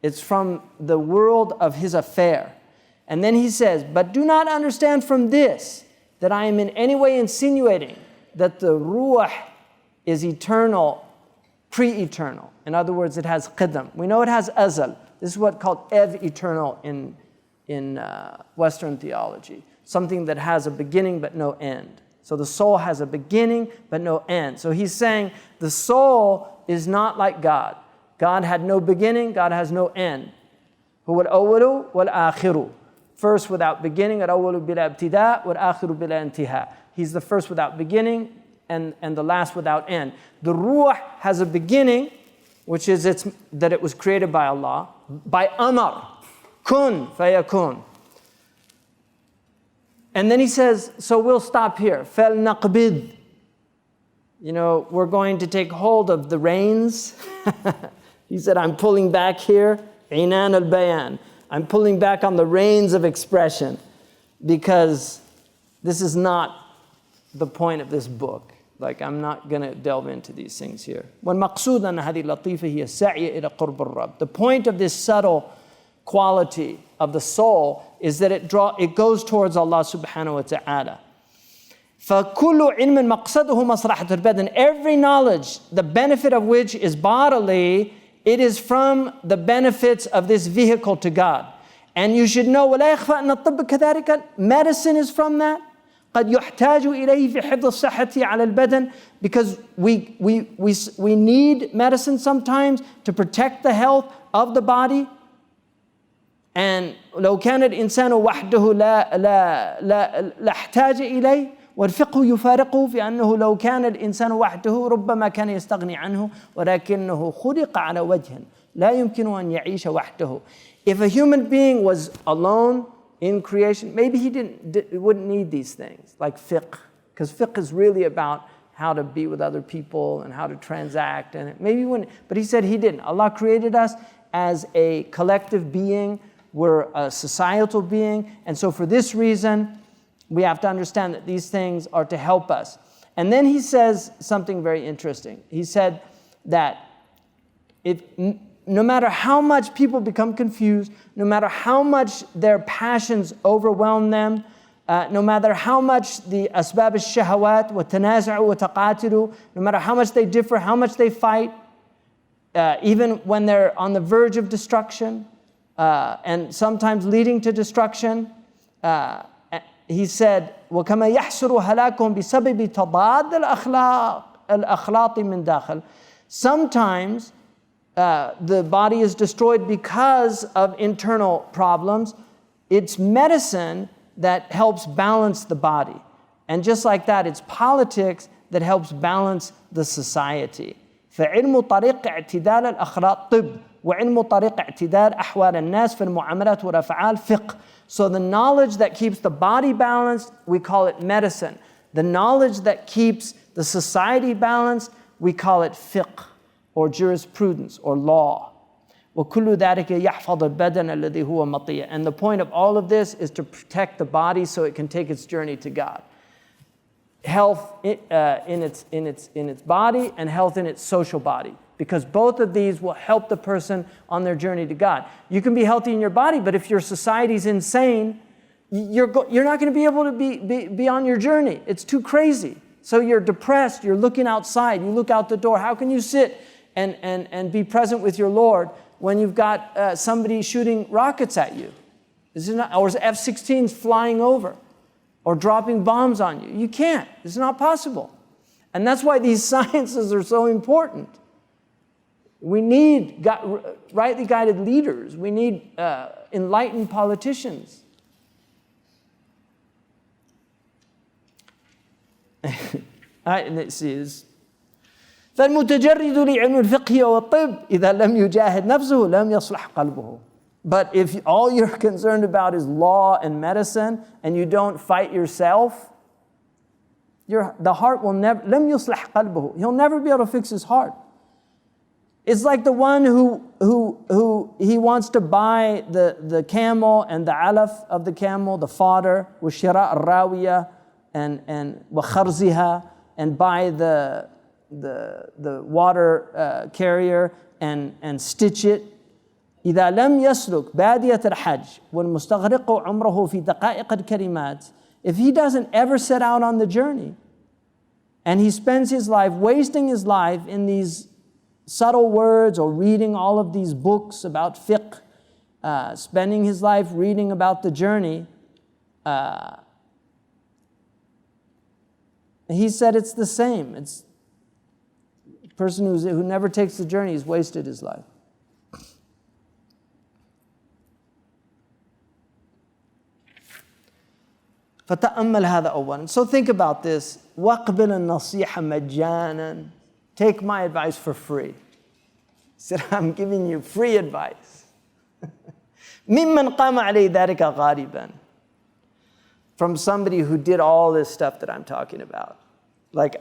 It's from the world of His affair. And then He says, but do not understand from this that I am in any way insinuating that the ruh is eternal, pre-eternal. In other words, it has qidam. We know it has azal. This is what's called ev-eternal in Western theology. Something that has a beginning but no end. So the soul has a beginning but no end. So He's saying the soul is not like God. God had no beginning, God has no end. هو الأول والآخر. First without beginning, الأول بلا ابتداء والآخر بلا انتهاء. He's the first without beginning and the last without end. The Ruh has a beginning, which is that it was created by Allah, by Amar, kun fayakun. And then he says, so we'll stop here. فَلْنَقْبِضْ. We're going to take hold of the reins. He said, I'm pulling back here. Inan al-bayan. I'm pulling back on the reins of expression because this is not the point of this book. Like, I'm not going to delve into these things here. وَالْمَقْصُودَ أَنَّ هَذِهِ اللَّطِيفَةِ هِيَ السَّعْيَ إِلَى قُرْبِ الرَّبِّ. The point of this subtle quality of the soul is that it goes towards Allah subhanahu wa ta'ala. فَكُلُّ عِلْمٍ مَقْصَدُهُ مَصْلَحَةُ الْبَدَنِ. Every knowledge, the benefit of which is bodily, it is from the benefits of this vehicle to God. And you should know, وَلَا يَخْفَى أَنَّ الطِّبَّ كَذَلِكَ. Medicine is from that. قد يحتاج إليه في حفظ الصحة على البدن, because we need medicine sometimes to protect the health of the body. And لو كان الإنسان وحده لا احتاج إليه والفقه يفارقه في أنه لو كان الإنسان وحده ربما كان يستغني عنه ولكنه خلق على وجه لا يمكن أن يعيش وحده. If a human being was alone in creation, maybe he wouldn't need these things like fiqh, because fiqh is really about how to be with other people and how to transact, and maybe he wouldn't, but he said he didn't. Allah created us as a collective being. We're a societal being, and so for this reason, we have to understand that these things are to help us. And then he says something very interesting. He said that no matter how much people become confused, no matter how much their passions overwhelm them, no matter how much the asbab al-shahawat wa tanaza'u wa taqatilu, no matter how much they differ, how much they fight, even when they're on the verge of destruction, and sometimes leading to destruction, he said, وَكَمَا يَحْسُرُ هَلَاكُهُمْ بِسَبَبِ تَضَادِ الْأَخْلَاطِ مِنْ دَاخِلِ. Sometimes the body is destroyed because of internal problems. It's medicine that helps balance the body. And just like that, it's politics that helps balance the society. فعلم طريق اعتدال الأخلاق طب وعلم طريق اعتدال أحوال الناس في المعاملات والأفعال فقه. So the knowledge that keeps the body balanced, we call it medicine. The knowledge that keeps the society balanced, we call it fiqh or jurisprudence or law. وكل ذلك يحفظ البدن الذي هو مطيع. And the point of all of this is to protect the body so it can take its journey to God. Health in its body and health in its social body, because both of these will help the person on their journey to God. You can be healthy in your body, but if your society's insane, you're not going to be able to be on your journey. It's too crazy. So you're depressed, you're looking outside, you look out the door. How can you sit and be present with your Lord when you've got somebody shooting rockets at you? Or F-16s flying over or dropping bombs on you? You can't. It's not possible. And that's why these sciences are so important. We need rightly guided leaders. We need enlightened politicians. Let's see this. فالمتجرد لعلم الفقه والطب إذا لم يجاهد نفسه لم يصلح قلبه. But if all you're concerned about is law and medicine and you don't fight yourself, the heart will never, لم يصلح قلبه. He'll never be able to fix his heart. It's like the one who he wants to buy the camel and the alaf of the camel, the fodder, وشراء الراوية and وخرزها, and buy the water carrier and stitch it. إذا لم يسلك بادية الحج والمستغرق عمره في دقائق الكلمات, if he doesn't ever set out on the journey and he spends his life wasting his life in these subtle words or reading all of these books about fiqh, spending his life reading about the journey, he said it's the same. It's a person who never takes the journey has wasted his life. فتأمل هذا أولا. So think about this. وَاقْبِلَ النَّصِيحَ مَجَّانًا. Take my advice for free. He said, I'm giving you free advice. مِمَّنْ قَامَ عَلَيْهِ ذَلِكَ غَالِبًا. From somebody who did all this stuff that I'm talking about. Like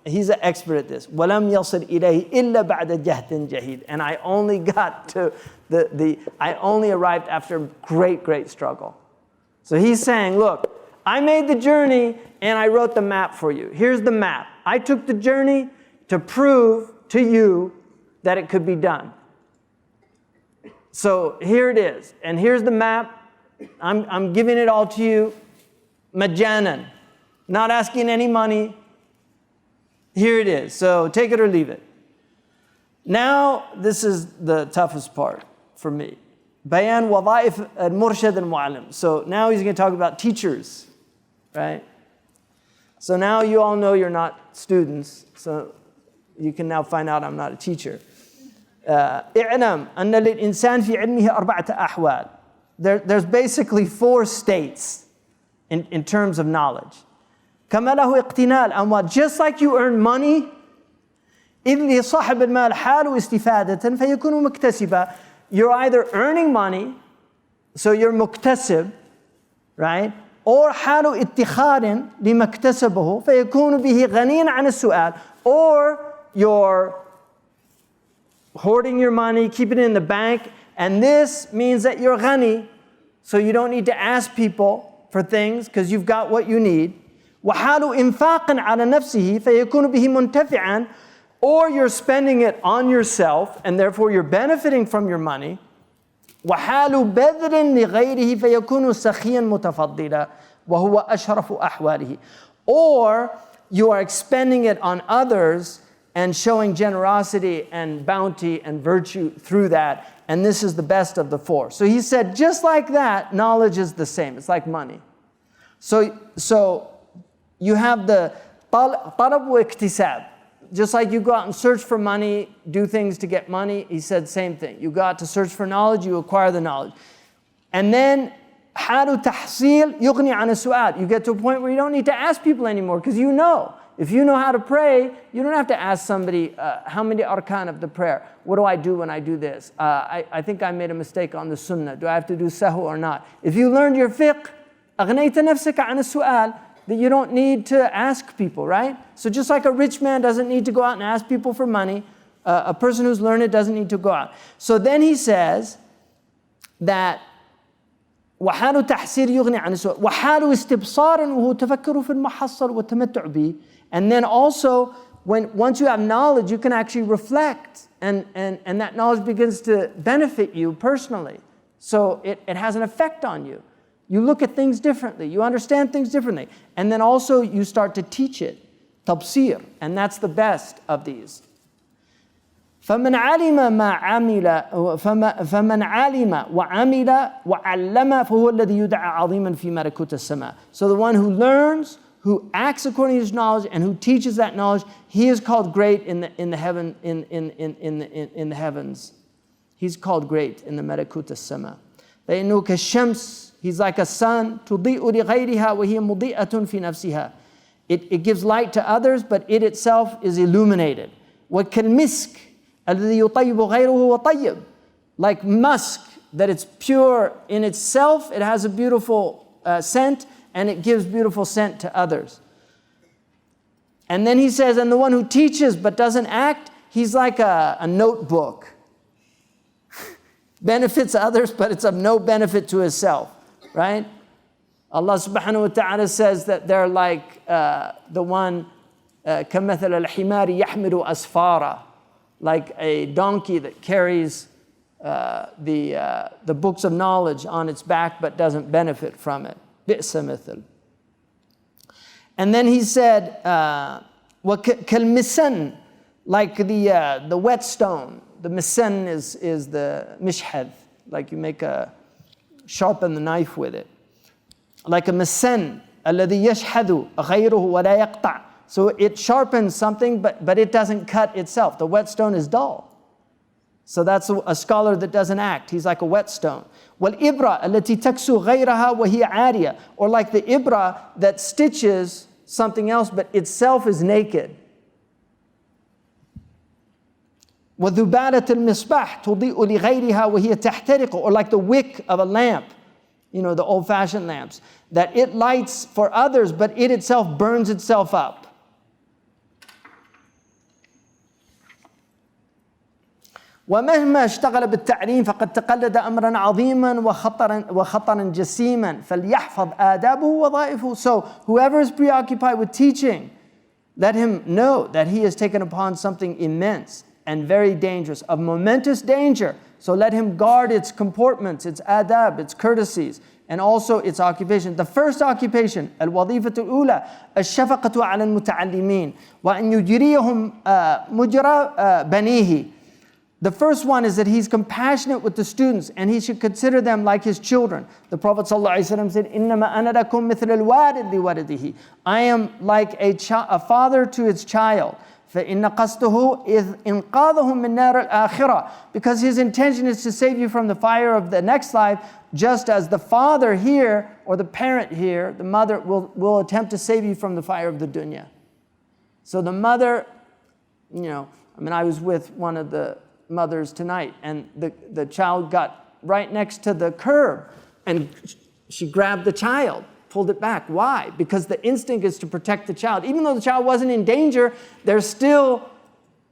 he's an expert at this. وَلَمْ يَصِلْ إِلَيْهِ إِلَّا بَعْدَ جَهْدٍ جَهِيدٍ. And I only got to I only arrived after great struggle. So he's saying, look, I made the journey and I wrote the map for you. Here's the map. I took the journey to prove to you that it could be done. So here it is. And here's the map. I'm giving it all to you. Majanan. Not asking any money. Here it is. So take it or leave it. Now, this is the toughest part for me. Bayan wada'if al-murshad al-mu'allim. So now he's going to talk about teachers, right? So now you all know you're not students. So you can now find out I'm not a teacher. اعلم أن للإنسان في علمه أربعة أحوال. There's basically 4 states in terms of knowledge. كما له اقتناء الأموال. Just like you earn money, إذ لصاحب المال حال استفادة فيكون مكتسبا. You're either earning money, so you're مكتسب, right? Or حال اتخاذ لما اكتسبه فيكون به غنيا عن السؤال. Or you're hoarding your money, keeping it in the bank, and this means that you're ghani, so you don't need to ask people for things because you've got what you need. وحال إنفاق على نفسه فيكون به منتفعا. Or you're spending it on yourself and therefore you're benefiting from your money. وحال بذل لغيره فيكون سخيا متفضلا وهو أشرف أحواله. Or you are expending it on others and showing generosity and bounty and virtue through that. And this is the best of the 4. So he said, just like that, knowledge is the same. It's like money. So you have the talab wa iktisab. Just like you go out and search for money, do things to get money, he said same thing. You go out to search for knowledge, you acquire the knowledge. And then حال تحصيل يغني عن السؤال. You get to a point where you don't need to ask people anymore because you know. If you know how to pray, you don't have to ask somebody, how many arkan of the prayer? What do I do when I do this? I think I made a mistake on the sunnah. Do I have to do sahu or not? If you learned your fiqh, أغنيت نفسك عن السؤال, that you don't need to ask people, right? So just like a rich man doesn't need to go out and ask people for money, a person who's learned doesn't need to go out. So then he says that وحال تحصيل يغني عن السؤال وحال استبصار وهو تفكر في المحصل والتمتع به. And then also, once you have knowledge, you can actually reflect, and that knowledge begins to benefit you personally. So it has an effect on you. You look at things differently. You understand things differently. And then also you start to teach it. Tabsir. And that's the best of these. فمن علم ما عمل فمن علم وعمل وعلم فهو الذي يدعى عظيما في ملكوت السماء. So the one who learns, who acts according to his knowledge, and who teaches that knowledge, he is called great in the heavens. He's called great in the ملكوت السماء. فإنه كالشمس. He's like a sun. تضيء لغيرها وهي مضيئة في نفسها. It gives light to others, but it itself is illuminated. وكالمسك الذي يطيب غيره وطيب. Like musk, that it's pure in itself, it has a beautiful scent, and it gives beautiful scent to others. And then he says, and the one who teaches but doesn't act, he's like a notebook. Benefits others, but it's of no benefit to himself, right? Allah subhanahu wa ta'ala says that they're like the one, كَمَثَلَ الْحِمَارِ يَحْمِلُ أَسْفَارًا, like a donkey that carries the books of knowledge on its back but doesn't benefit from it. بئس مثل. And then he said, كَالْمِسَنْ, like the whetstone. The misan is the mishhad, like you make sharpen the knife with it. Like a misan, الذي يشحذ غيره ولا يقطع. So it sharpens something, but it doesn't cut itself. The whetstone is dull. So that's a scholar that doesn't act. He's like a whetstone. وَالْإِبْرَةَ الَّتِي تَكْسُو غَيْرَهَا وَهِيَ عَارِيَةٌ. Or like the ibra that stitches something else but itself is naked. وَذُبَالَةَ الْمِصْبَاحِ تُضِيءُ لِغَيْرِهَا وَهِيَ تَحْتَرِقُ. Or like the wick of a lamp, you know, the old-fashioned lamps, that it lights for others but it itself burns itself up. ومهما اشتغل بالتعليم فقد تقلد أمرا عظيما وخطرا جسيما فليحفظ آدابه ووظائفه. So whoever is preoccupied with teaching, let him know that he has taken upon something immense and very dangerous, of momentous danger. So let him guard its comportments, its adab, its courtesies, and also its occupation. The first occupation, الوظيفة الأولى الشفقة على المتعلمين وأن يجريهم مجرى بنيه. The first one is that he's compassionate with the students and he should consider them like his children. The Prophet ﷺ said, إِنَّمَا أَنَا لَكُمْ مِثْلَ الْوَالِدِ لِوَلِدِهِ. I am like a father to his child. فَإِنَّ قَصْدُهُ إِذْ إِنْقَاذَهُم مِّن نَارِ الْآخِرَةِ. Because his intention is to save you from the fire of the next life, just as the father here, or the parent here, the mother, will attempt to save you from the fire of the dunya. So the mother, you know, I was with one of the mothers tonight, and the child got right next to the curb, and she grabbed the child, pulled it back. Why? Because the instinct is to protect the child. Even though the child wasn't in danger, there's still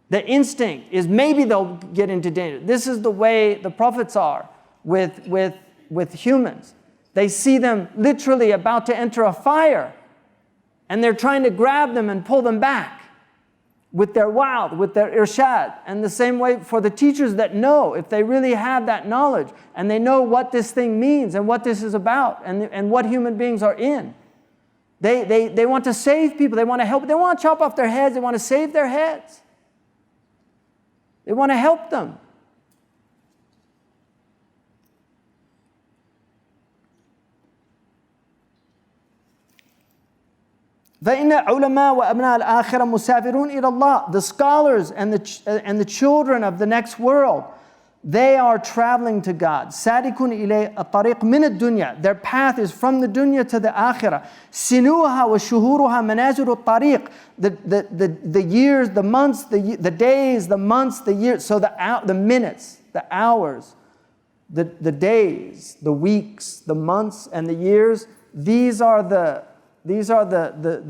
the instinct is maybe they'll get into danger. This is the way the prophets are with humans. They see them literally about to enter a fire, and they're trying to grab them and pull them back with their wa'd, with their irshad. And the same way for the teachers that know, if they really have that knowledge and they know what this thing means and what this is about and what human beings are in. They want to save people, they want to help, they want to chop off their heads, they want to save their heads. They want to help them. فإن علماء وأبناء الآخرة مسافرون إلى الله. The scholars and the children of the next world, they are traveling to God. سالكون إلى الطريق من الدنيا. Their path is from the dunya to the akhirah. سنوها وشهورها منازل الطريق. The years, the months, the days, the months, the years. So the minutes, the hours, the days, the weeks, the months, and the years. These are the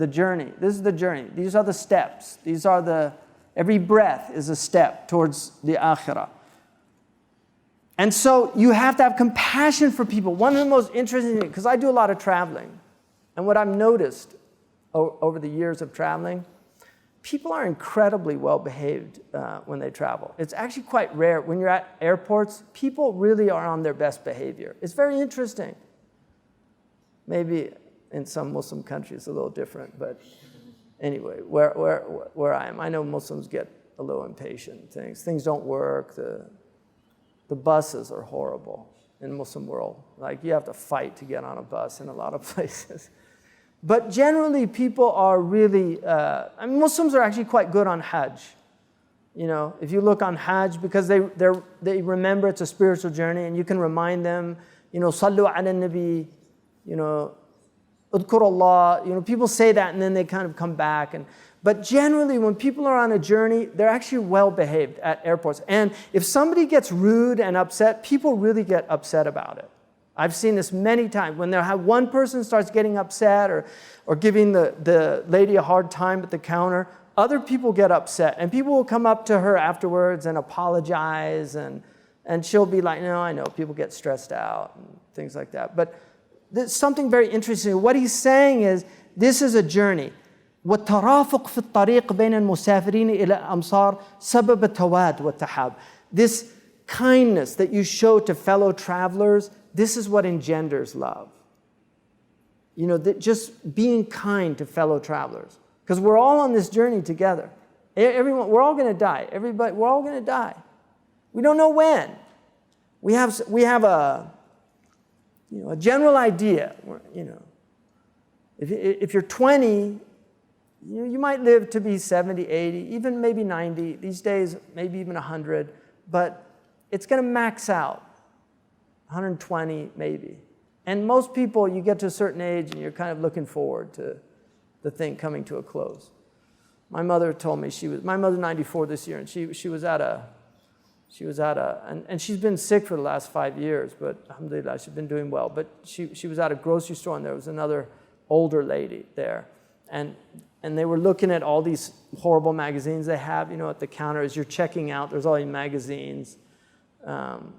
journey. This is the journey. These are the steps. Every breath is a step towards the akhirah. And so you have to have compassion for people. One of the most interesting things, because I do a lot of traveling, and what I've noticed over the years of traveling, people are incredibly well behaved when they travel. It's actually quite rare. When you're at airports, people really are on their best behavior. It's very interesting. Maybe in some Muslim countries a little different, but anyway, where I am, I know Muslims get a little impatient. Things don't work. The buses are horrible in Muslim world. Like you have to fight to get on a bus in a lot of places. But generally, people are really. Muslims are actually quite good on Hajj. You know, if you look on Hajj, because they remember it's a spiritual journey, and you can remind them. You know, Sallu ala Nabi. You know. Udkur Allah, you know, people say that and then they kind of come back. But generally, when people are on a journey, they're actually well behaved at airports. And if somebody gets rude and upset, people really get upset about it. I've seen this many times. When one person starts getting upset or giving the lady a hard time at the counter, other people get upset. And people will come up to her afterwards and apologize. And she'll be like, no, I know, people get stressed out and things like that. But there's something very interesting. What he's saying is, this is a journey. وَالتَّرَافُقْ فِي الطَّرِيقِ بَيْنَ الْمُسَافِرِينَ إِلَى الْأَمْصَارِ سَبَبَ التَّوَادُ وَالتَّحَابُ. This kindness that you show to fellow travelers, this is what engenders love. You know, just being kind to fellow travelers. Because we're all on this journey together. Everyone, we're all going to die. Everybody, we're all going to die. We don't know when. We have a general idea. You know, if you're 20, you might live to be 70, 80, even maybe 90. These days, maybe even 100. But it's going to max out 120 maybe. And most people, you get to a certain age and you're kind of looking forward to the thing coming to a close. My mother told me my mother's 94 this year, and she was at a, and she's been sick for the last 5 years, but alhamdulillah, she's been doing well. But she was at a grocery store, and there was another older lady there. And they were looking at all these horrible magazines they have, at the counter as you're checking out. There's all these magazines. And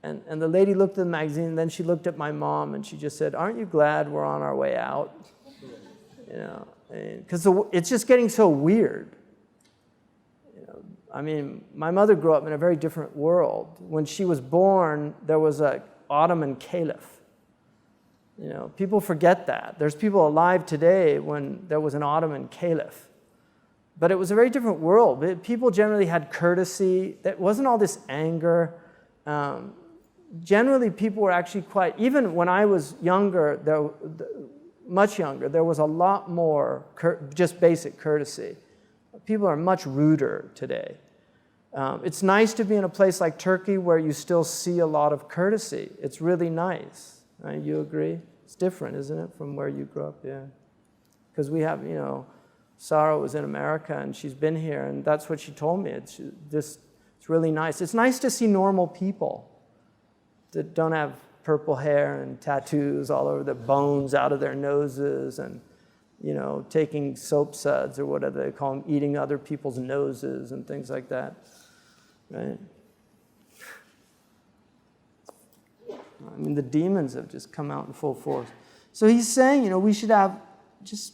the lady looked at the magazine, and then she looked at my mom, and she just said, "Aren't you glad we're on our way out?" Because it's just getting so weird. I mean, my mother grew up in a very different world. When she was born, there was an Ottoman caliph. People forget that. There's people alive today when there was an Ottoman caliph. But it was a very different world. People generally had courtesy. There wasn't all this anger. Generally, people were actually quite, even when I was younger, much younger, there was a lot more just basic courtesy. People are much ruder today. It's nice to be in a place like Turkey where you still see a lot of courtesy. It's really nice. Right? You agree? It's different, isn't it, from where you grew up? Yeah. Because we have, Sarah was in America and she's been here, and that's what she told me. It's really nice. It's nice to see normal people that don't have purple hair and tattoos all over their bones out of their noses and, taking soap suds or whatever they call them, eating other people's noses and things like that, right? I mean, the demons have just come out in full force. So he's saying, we should just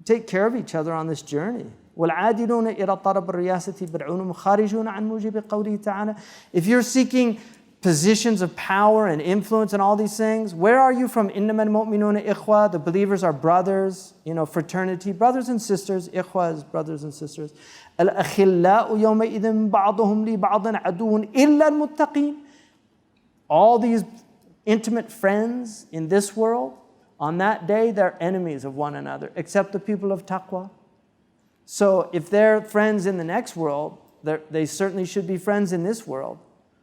take care of each other on this journey. وَالْعَادِلُونَ إِلَى طَلَبِ الرِّيَاسَةِ بِالْعُلُومِ خَارِجُونَ عَنْ مُوجِبِ قَوْلِهِ تَعَالَى. If you're seeking positions of power and influence and all these things, where are you from? إِنَّمَا الْمُؤْمِنُونَ إِخْوَةٌ. The believers are brothers, fraternity, brothers and sisters. إِخْوَةٌ is brothers and sisters. الْأَخِلَّاءُ يَوْمَئِذٍ بَعْضُهُمْ لِبَعْضٍ عَدُوٌّ إِلَّا الْمُتَّقِينَ. All these intimate friends in this world, on that day, they're enemies of one another, except the people of taqwa. So if they're friends in the next world, they certainly should be friends in this world.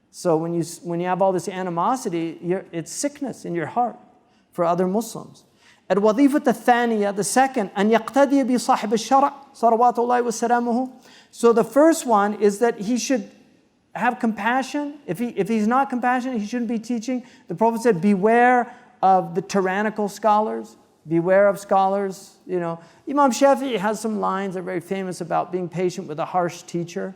So when you have all this animosity, it's sickness in your heart for other Muslims. الوظيفة الثانية, the second, أن يقتدي بصاحب الشرع صلوات الله وسلامه. So the first one is that he should have compassion. If he's not compassionate, he shouldn't be teaching. The Prophet said, beware of the tyrannical scholars. Beware of scholars. Imam Shafi'i has some lines that are very famous about being patient with a harsh teacher.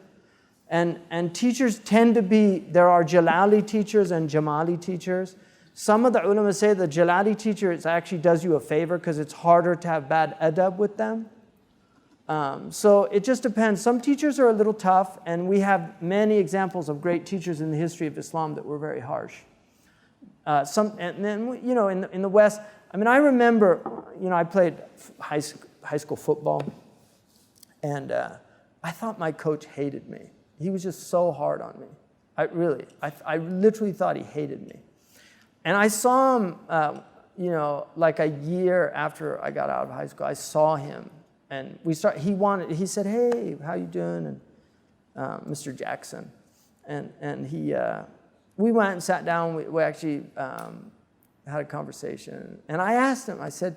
And teachers tend to be, there are Jalali teachers and Jamali teachers. Some of the ulama say the Jalali teacher actually does you a favor because it's harder to have bad adab with them. So it just depends. Some teachers are a little tough, and we have many examples of great teachers in the history of Islam that were very harsh. And then, in the West, I remember, I played high school football, and I thought my coach hated me. He was just so hard on me. I literally thought he hated me. And I saw him, like a year after I got out of high school, I saw him. And he said, "Hey, how you doing?" And Mr. Jackson. And we went and sat down. We actually had a conversation. And I asked him, I said,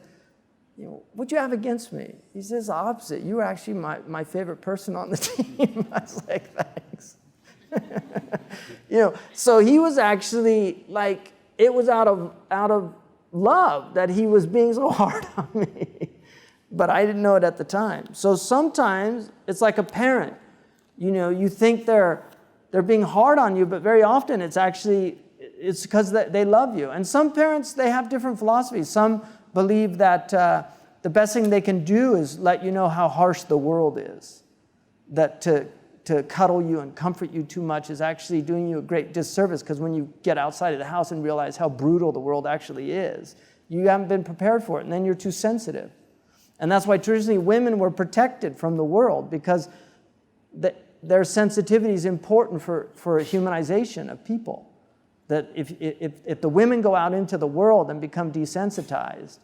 what'd you have against me? He says the opposite. You were actually my favorite person on the team. I was like, thanks. So he was actually like, it was out of love that he was being so hard on me. But I didn't know it at the time. So sometimes it's like a parent. You think they're being hard on you, but very often it's because they love you. And some parents, they have different philosophies. Some believe that the best thing they can do is let you know how harsh the world is. That to cuddle you and comfort you too much is actually doing you a great disservice, because when you get outside of the house and realize how brutal the world actually is, you haven't been prepared for it, and then you're too sensitive. And that's why traditionally women were protected from the world, because their sensitivity is important for humanization of people. That if the women go out into the world and become desensitized,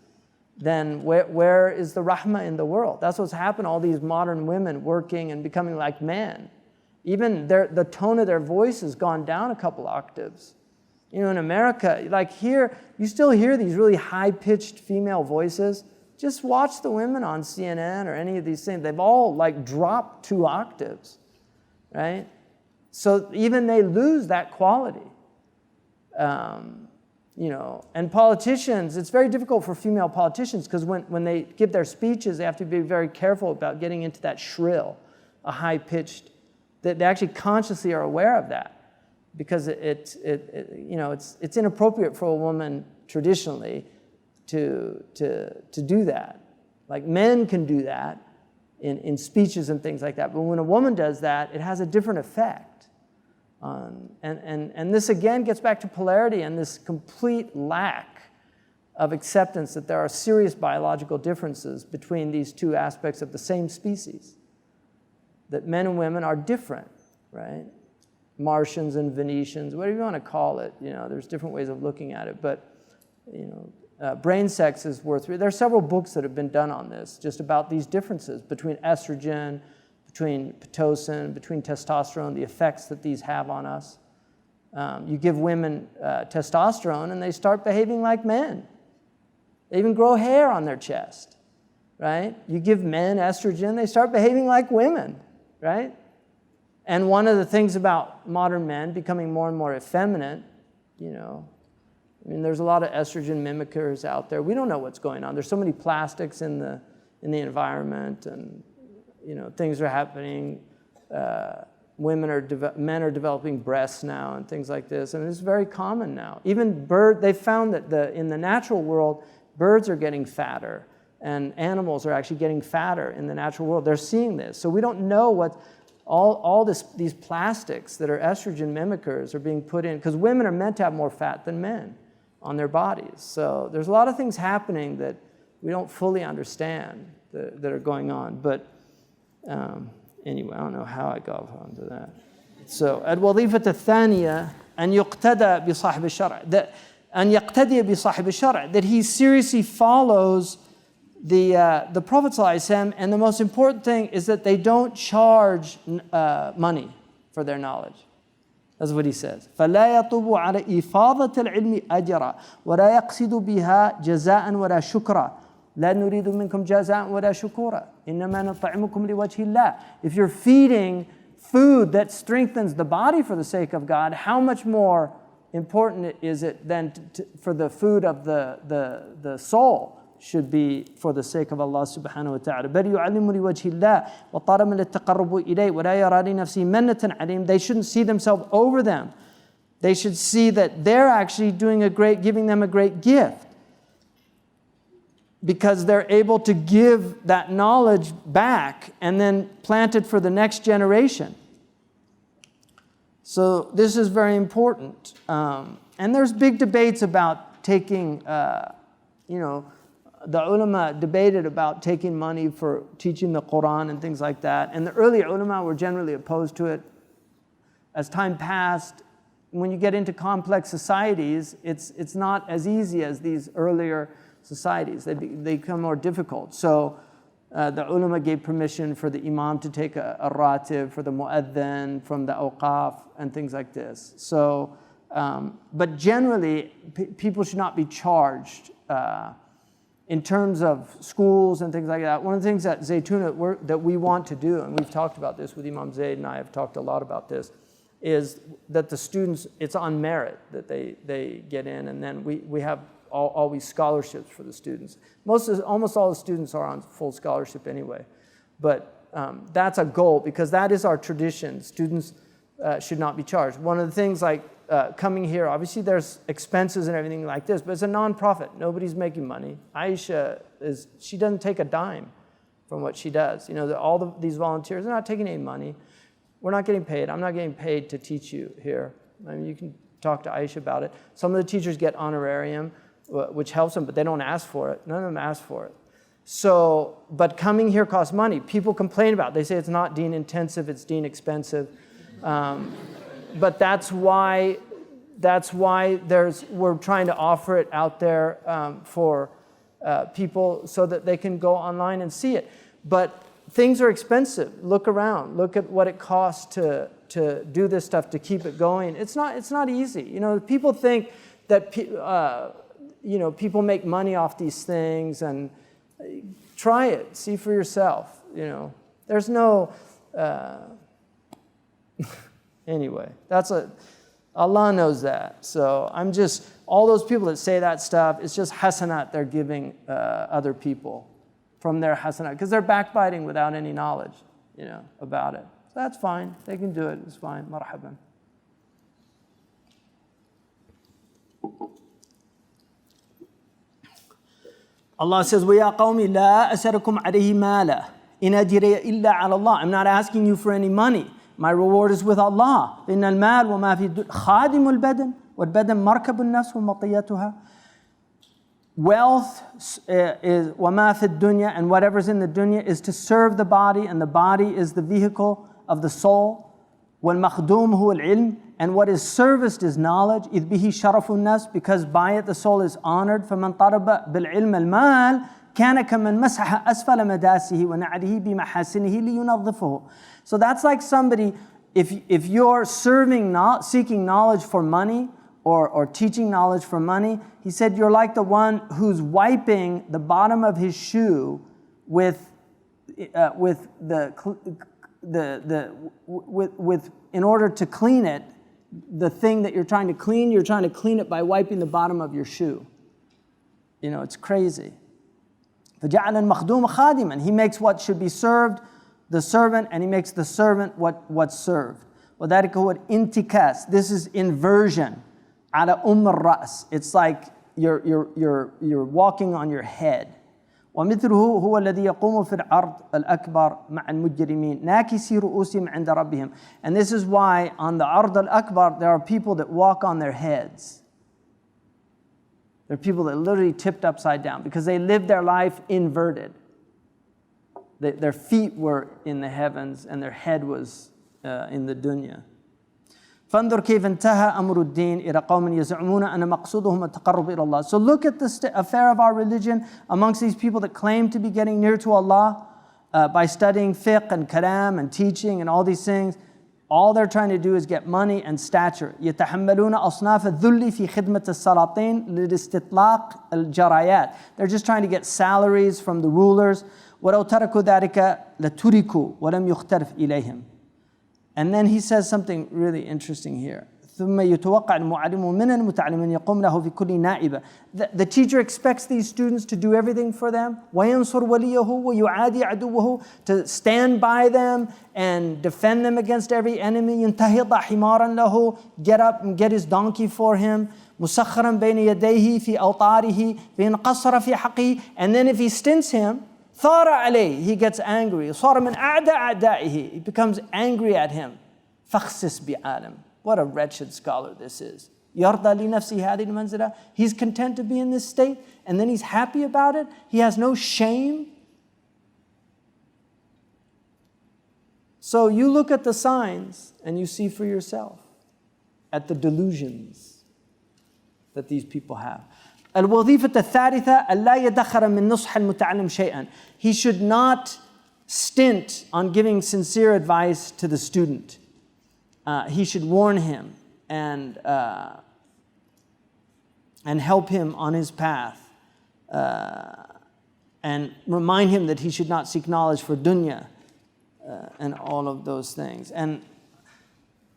then where is the rahmah in the world? That's what's happened, all these modern women working and becoming like men. Even the tone of their voice has gone down a couple octaves. You know, in America, like here, you still hear these really high-pitched female voices. Just watch the women on CNN or any of these things. They've all like dropped 2 octaves, right? So even they lose that quality. You know, and politicians, it's very difficult for female politicians because when they give their speeches, they have to be very careful about getting into that shrill, a high-pitched, that they actually consciously are aware of that because you know, it's inappropriate for a woman traditionally to do that. Like men can do that in speeches and things like that, but when a woman does that, it has a different effect. And this again gets back to polarity and this complete lack of acceptance that there are serious biological differences between these 2 aspects of the same species. That men and women are different, right? Martians and Venetians, whatever you want to call it, you know, there's different ways of looking at it, but you know, brain sex is worth reading. There are several books that have been done on this, just about these differences between estrogen, between Pitocin, between testosterone, the effects that these have on us. You give women testosterone and they start behaving like men. They even grow hair on their chest, right? You give men estrogen, they start behaving like women, right? And one of the things about modern men becoming more and more effeminate, you know, I mean, there's a lot of estrogen mimickers out there. We don't know what's going on. There's so many plastics in the environment, and you know, things are happening. Men are developing breasts now and things like this. I mean, it's very common now. Even they found that in the natural world, birds are getting fatter and animals are actually getting fatter in the natural world. They're seeing this. So we don't know what these plastics that are estrogen mimickers are being put in, because women are meant to have more fat than men on their bodies. So there's a lot of things happening that we don't fully understand that are going on. But anyway, I don't know how I got onto that. So الوظيفة الثانية أن يقتدى بصاحب الشرع. أن يقتدي بصاحب الشرع, that he seriously follows the Prophet ﷺ, and the most important thing is that they don't charge money for their knowledge. That's what he says. فلا يطلب على إفاضة العلم أجرا ولا يقصد بها جزاء ولا شكرا. لا نريد منكم جزاء ولا شكورا إنما نطعمكم لوجه الله. If you're feeding food that strengthens the body for the sake of God, how much more important is it than for the food of the soul should be for the sake of Allah subhanahu wa ta'ala. بل يعلم لوجه الله وطالما للتقرب إليه ولا يرى لنفسه منة عليهم. They shouldn't see themselves over them. They should see that they're actually giving them a great gift, because they're able to give that knowledge back and then plant it for the next generation. So this is very important. And there's big debates about taking, the ulama debated about taking money for teaching the Quran and things like that. And the early ulama were generally opposed to it. As time passed, when you get into complex societies, it's not as easy as these earlier societies. They become more difficult. So the ulama gave permission for the imam to take a ratib, for the mu'adhin, from the awqaf, and things like this. So, but generally, people should not be charged in terms of schools and things like that. One of the things that Zaytuna, that we want to do, and we've talked about this with Imam Zayd, and I have talked a lot about this, is that the students, it's on merit that they get in, and then we have always scholarships for the students. Almost all the students are on full scholarship anyway. But that's a goal, because that is our tradition. Students should not be charged. One of the things like coming here, obviously there's expenses and everything like this, but it's a non-profit. Nobody's making money. Aisha, she doesn't take a dime from what she does. You know, these volunteers are not taking any money. We're not getting paid. I'm not getting paid to teach you here. I mean, you can talk to Aisha about it. Some of the teachers get honorarium, which helps them, but they don't ask for it. None of them ask for it. So, but coming here costs money. People complain about it. They say it's not deen intensive, it's deen expensive. But that's why we're trying to offer it out there for people so that they can go online and see it. But things are expensive. Look around. Look at what it costs to to do this stuff to keep it going. It's not easy. You know, people think that people make money off these things, and try it, see for yourself. You know, there's no. Anyway, Allah knows that. So I'm just, all those people that say that stuff, it's just hasanat they're giving other people from their hasanat, because they're backbiting without any knowledge, about it. So that's fine. They can do it. It's fine. Marhaban. Allah says, وَيَا قَوْمِ لَا أَسَرُكُمْ عَلَيْهِ مَالًا إِنْ أَجْرِيَ إِلَّا عَلَى اللَّهِ. I'm not asking you for any money. My reward is with Allah. إِنَّ الْمَالَ وَمَا فِي خَادِمُ الْبَدَنِ وَالْبَدَنِ مَرْكَبُ النَّفْسِ وَمَطِيَّتُهَا. Wealth is وَمَا فِي الدُّنْيَا, and whatever's in the dunya is to serve the body, and the body is the vehicle of the soul. وَالْمَخْدُومُ هُوَ الْعِلْمُ, and what is serviced is knowledge. إِذْ بِهِ شَرَفُ النَّاسِ, because by it the soul is honored. فَمَنْ طَلَبَ بِالْعِلْمِ الْمَالِ كَانَ كَمَنْ مَسَحَ أَسْفَلَ مَدَاسِهِ وَنَعْلِهِ بِمَحَاسِنِهِ لِيُنَظِّفُهُ. So that's like somebody, if you're seeking knowledge for money, or teaching knowledge for money, he said you're like the one who's wiping the bottom of his shoe with in order to clean it, the thing that you're trying to clean it by wiping the bottom of your shoe. It's crazy. فَجَعَلَ الْمَخْدُومَ خَادِمًا. He makes what should be served the servant, and he makes the servant what's served. وَذَلِكَ هُوَ الْإِنْتِكَاسِ. This is inversion. عَلَى الرَّأْسِ. It's like you're walking on your head. ومثله هو الذي يقوم في العرض الأكبر مع المجرمين ناكسي رؤوسهم عند ربهم. And this is why on the Ard al-Akbar there are people that walk on their heads. There are people that literally tipped upside down because they lived their life inverted. Their feet were in the heavens and their head was in the dunya. فانظر كيف انتهى أمر الدين إلى قوم يزعمون أن مقصودهم التقرب إلى الله. So look at the affair of our religion amongst these people that claim to be getting near to Allah by studying fiqh and kalam and teaching and all these things. All they're trying to do is get money and stature. يتحملون أصناف الذل في خدمة السلاطين لاستطلاق الجرايات. They're just trying to get salaries from the rulers. ولو تركوا ذلك لتركوا ولم يختلف إليهم. And then he says something really interesting here. ثم يتوقع المعلم من المتعلمين يقوم له في كل نائبة. The teacher expects these students to do everything for them. وينصر وليه ويعادي عدوه, to stand by them and defend them against every enemy. ينتهض حمارا له, get up and get his donkey for him. مسخرا بين يديه في أوطاره فإن قصر في حقه. And then if he stints him, ثار عليه, he gets angry. صار من أعداء أعدائه, he becomes angry at him. فاخسس بعالم. What a wretched scholar this is. يرضى لنفسه هذه المنزلة. He's content to be in this state and then he's happy about it. He has no shame. So you look at the signs and you see for yourself at the delusions that these people have. الوظيفة الثالثة ألا يدخر من نصح المتعلم شيئا. He should not stint on giving sincere advice to the student. He should warn him and help him on his path and remind him that he should not seek knowledge for dunya and all of those things. And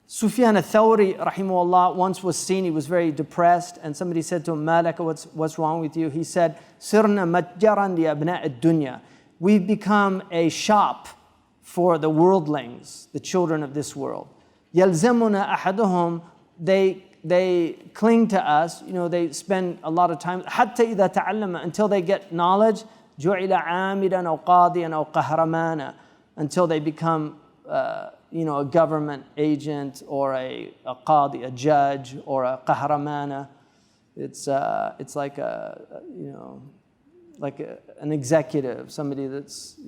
Sufyan al-Thawri, rahimahullah, once was seen, he was very depressed, and somebody said to him, Malaka, what's wrong with you? He said, Sirna matjaran li abna' ad-dunya. We've become a shop for the worldlings, the children of this world. Yalzamuna ahaduhum, they cling to us, they spend a lot of time, hatta idha ta'allama, until they get knowledge, ju'ila amidan aw qadiyan aw qahramana, until they become a government agent or a qadi, a judge, or a qahramana. It's like an executive, somebody that's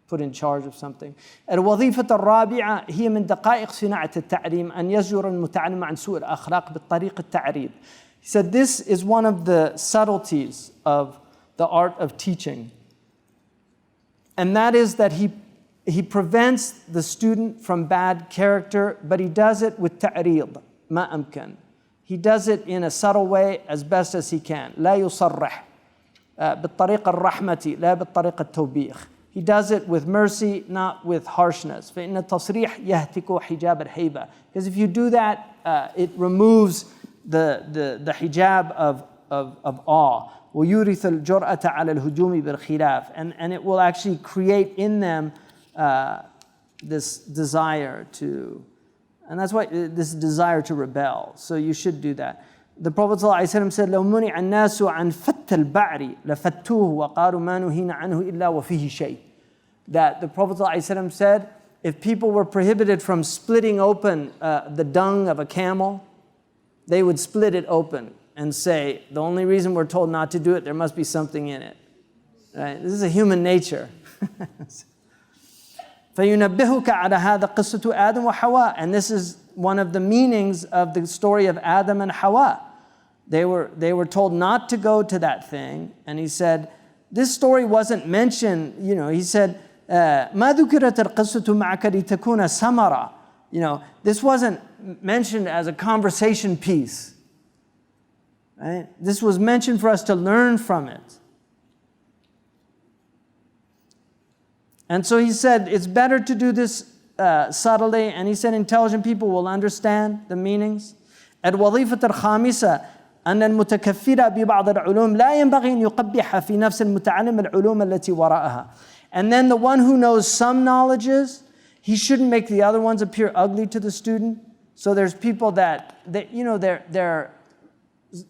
put in charge of something. الوظيفة الرابعة هي من دقائق صناعة التعليم أن يزجر المتعلم عن سوء الأخلاق بالطريق التعريض. He said this is one of the subtleties of the art of teaching, and that is that he prevents the student from bad character, but he does it with ta'reed, ما أمكن. He does it in a subtle way as best as he can. لا يصرح بالطريقة الرحمة لا بالطريقة التوبيخ. He does it with mercy, not with harshness. فإن التصريح يهتك حجاب الهيبة. Because if you do that, it removes the hijab of awe. ويورث الجرأة على الهجوم بالخلاف. And it will actually create in them this desire to, and that's why this desire to rebel. So you should do that. The Prophet ﷺ said, لو منع الناس عن فت البعر لفتوه وقالوا ما نهينا عنه إلا وفيه شيء. That the Prophet ﷺ said, if people were prohibited from splitting open the dung of a camel, they would split it open and say, the only reason we're told not to do it, there must be something in it. Right? This is a human nature. فَيُنَبِّهُكَ عَلَى هَذَا قِصَّةُ آدَمَ وَحَوَاء. And this is one of the meanings of the story of Adam and Hawa. They were told not to go to that thing. And he said, this story wasn't mentioned, he said, مَا ذُكِرَتِ الْقِصَّةُ مَعَكَ لِتَكُونَ سَمَرًا. This wasn't mentioned as a conversation piece. Right? This was mentioned for us to learn from it. And so he said, it's better to do this subtly. And he said, intelligent people will understand the meanings. الوظيفة الخامسة أن المتكفل ببعض العلوم لا ينبغي أن يقبح في نفس المتعلم العلوم التي وراءها. And then the one who knows some knowledges, he shouldn't make the other ones appear ugly to the student. So there's people that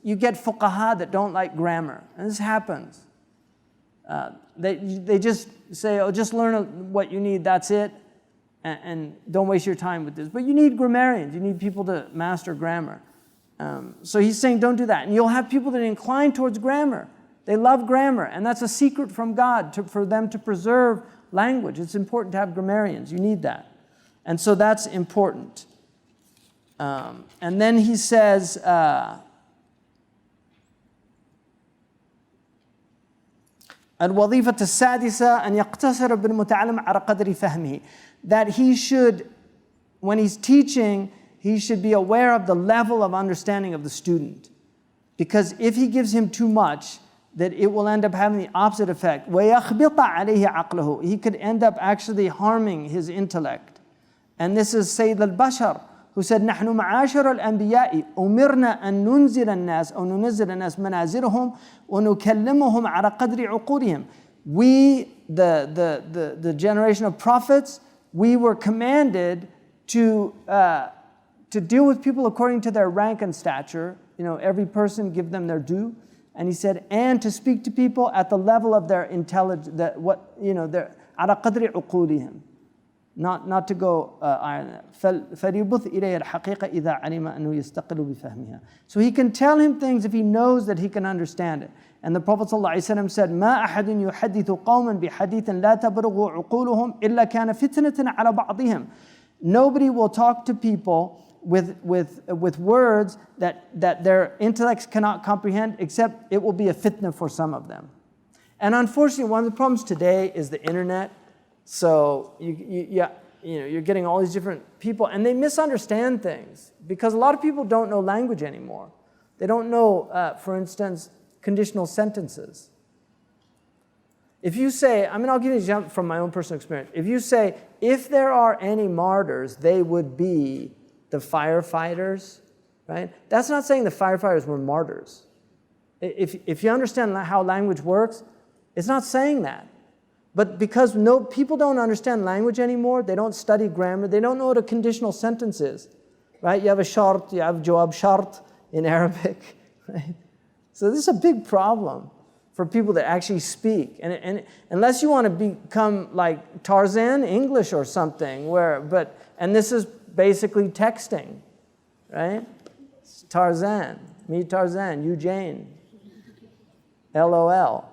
you get fuqaha that don't like grammar. And this happens. They just say, oh, just learn what you need, that's it, and don't waste your time with this. But you need grammarians, you need people to master grammar. So he's saying don't do that. And you'll have people that incline towards grammar. They love grammar, and that's a secret from God for them to preserve language. It's important to have grammarians, you need that. And so that's important. And then he says, الوظيفة السادسة أن يقتصر بالمتعلم على قدر فهمه. That he should, when he's teaching, he should be aware of the level of understanding of the student. Because if he gives him too much, that it will end up having the opposite effect. ويخبط عليه عقله. He could end up actually harming his intellect. And this is Sayyid al-Bashar, who said, نحن معاشر الأنبياء أمرنا أن ننزل الناس أو ننزل الناس منازلهم ونكلمهم على قدر عقولهم. We, the generation of prophets, we were commanded to deal with people according to their rank and stature. Every person give them their due. And he said, and to speak to people at the level of their intelligence, their على قدر عقولهم. Not to go فليبث إليه الحقيقة إذا علم أنه يستقل بفهمها. So he can tell him things if he knows that he can understand it. And the Prophet ﷺ said, ما أحد يحدث قوما بحديث لا تبلغ عقولهم إلا كان فتنة على بعضهم. Nobody will talk to people with words that their intellects cannot comprehend, except it will be a fitna for some of them. And unfortunately, one of the problems today is the internet. So you're getting all these different people, and they misunderstand things because a lot of people don't know language anymore. They don't know, for instance, conditional sentences. If you say, I'll give you an example from my own personal experience. If you say, if there are any martyrs, they would be the firefighters, right? That's not saying the firefighters were martyrs. If you understand how language works, it's not saying that. But because people don't understand language anymore, they don't study grammar, they don't know what a conditional sentence is, right? You have a shart, you have jawab shart in Arabic, right? So this is a big problem for people that actually speak. And unless you want to become like Tarzan English or something, and this is basically texting, right? It's Tarzan, me Tarzan, you Jane, LOL.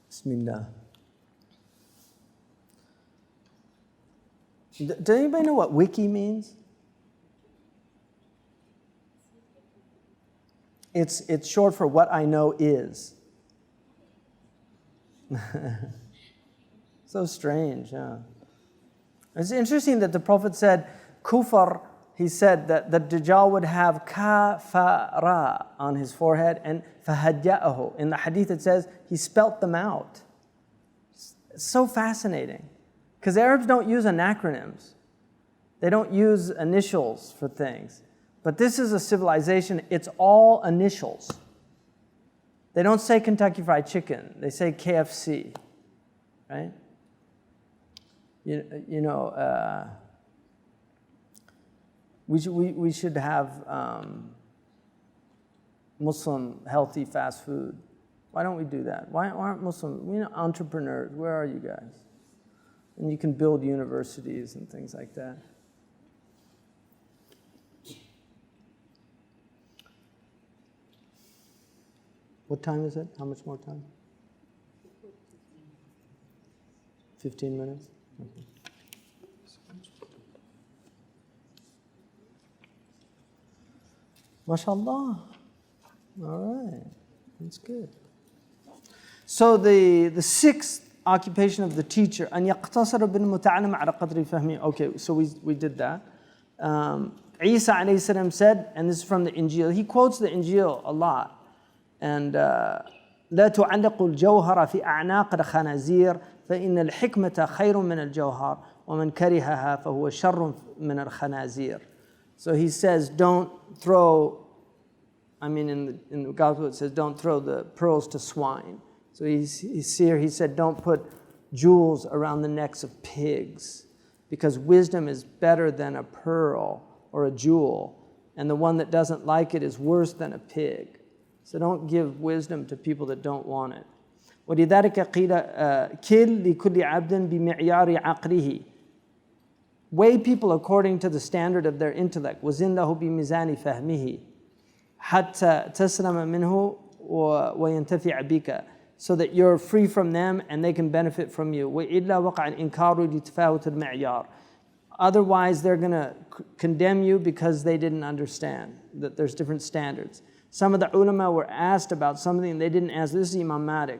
Bismillah. Does anybody know what wiki means? It's short for what I know is. So strange, yeah. It's interesting that the Prophet said, Kufr, he said that the Dajjal would have kafara on his forehead and fahajja'ahu. In the hadith it says, he spelt them out. It's so fascinating. Because Arabs don't use acronyms. They don't use initials for things. But this is a civilization, it's all initials. They don't say Kentucky Fried Chicken, they say KFC, right? We should have Muslim healthy fast food. Why don't we do that? Why aren't Muslim entrepreneurs? Where are you guys? And you can build universities and things like that. What time is it? How much more time? 15 minutes? Okay. MashaAllah. All right. That's good. So the sixth occupation of the teacher, أن يقتصر بالمتعلم على قدر فهمه. Okay, so we did that. Isa alayhi salam said, and this is from the Injil, he quotes the Injil a lot. And لا تعلق الجوهر في أعناق الخنازير فإن الحكمة خير من الجوهر ومن كرهها فهو شر من الخنازير. So he says, don't throw, in the gospel it says, don't throw the pearls to swine. So he said, don't put jewels around the necks of pigs, because wisdom is better than a pearl or a jewel, and the one that doesn't like it is worse than a pig. So don't give wisdom to people that don't want it. ولذلك قيل كل لكل عبد بمعيار عقله. Weigh people according to the standard of their intellect. وزن له بميزان فهمه حتى تسلم منه وينتفع بك, so that you're free from them and they can benefit from you. وإلا وقع الإنكار لتفاوت المعيار. Otherwise, they're going to condemn you because they didn't understand that there's different standards. Some of the ulama were asked about something they didn't ask. This is Imam Malik.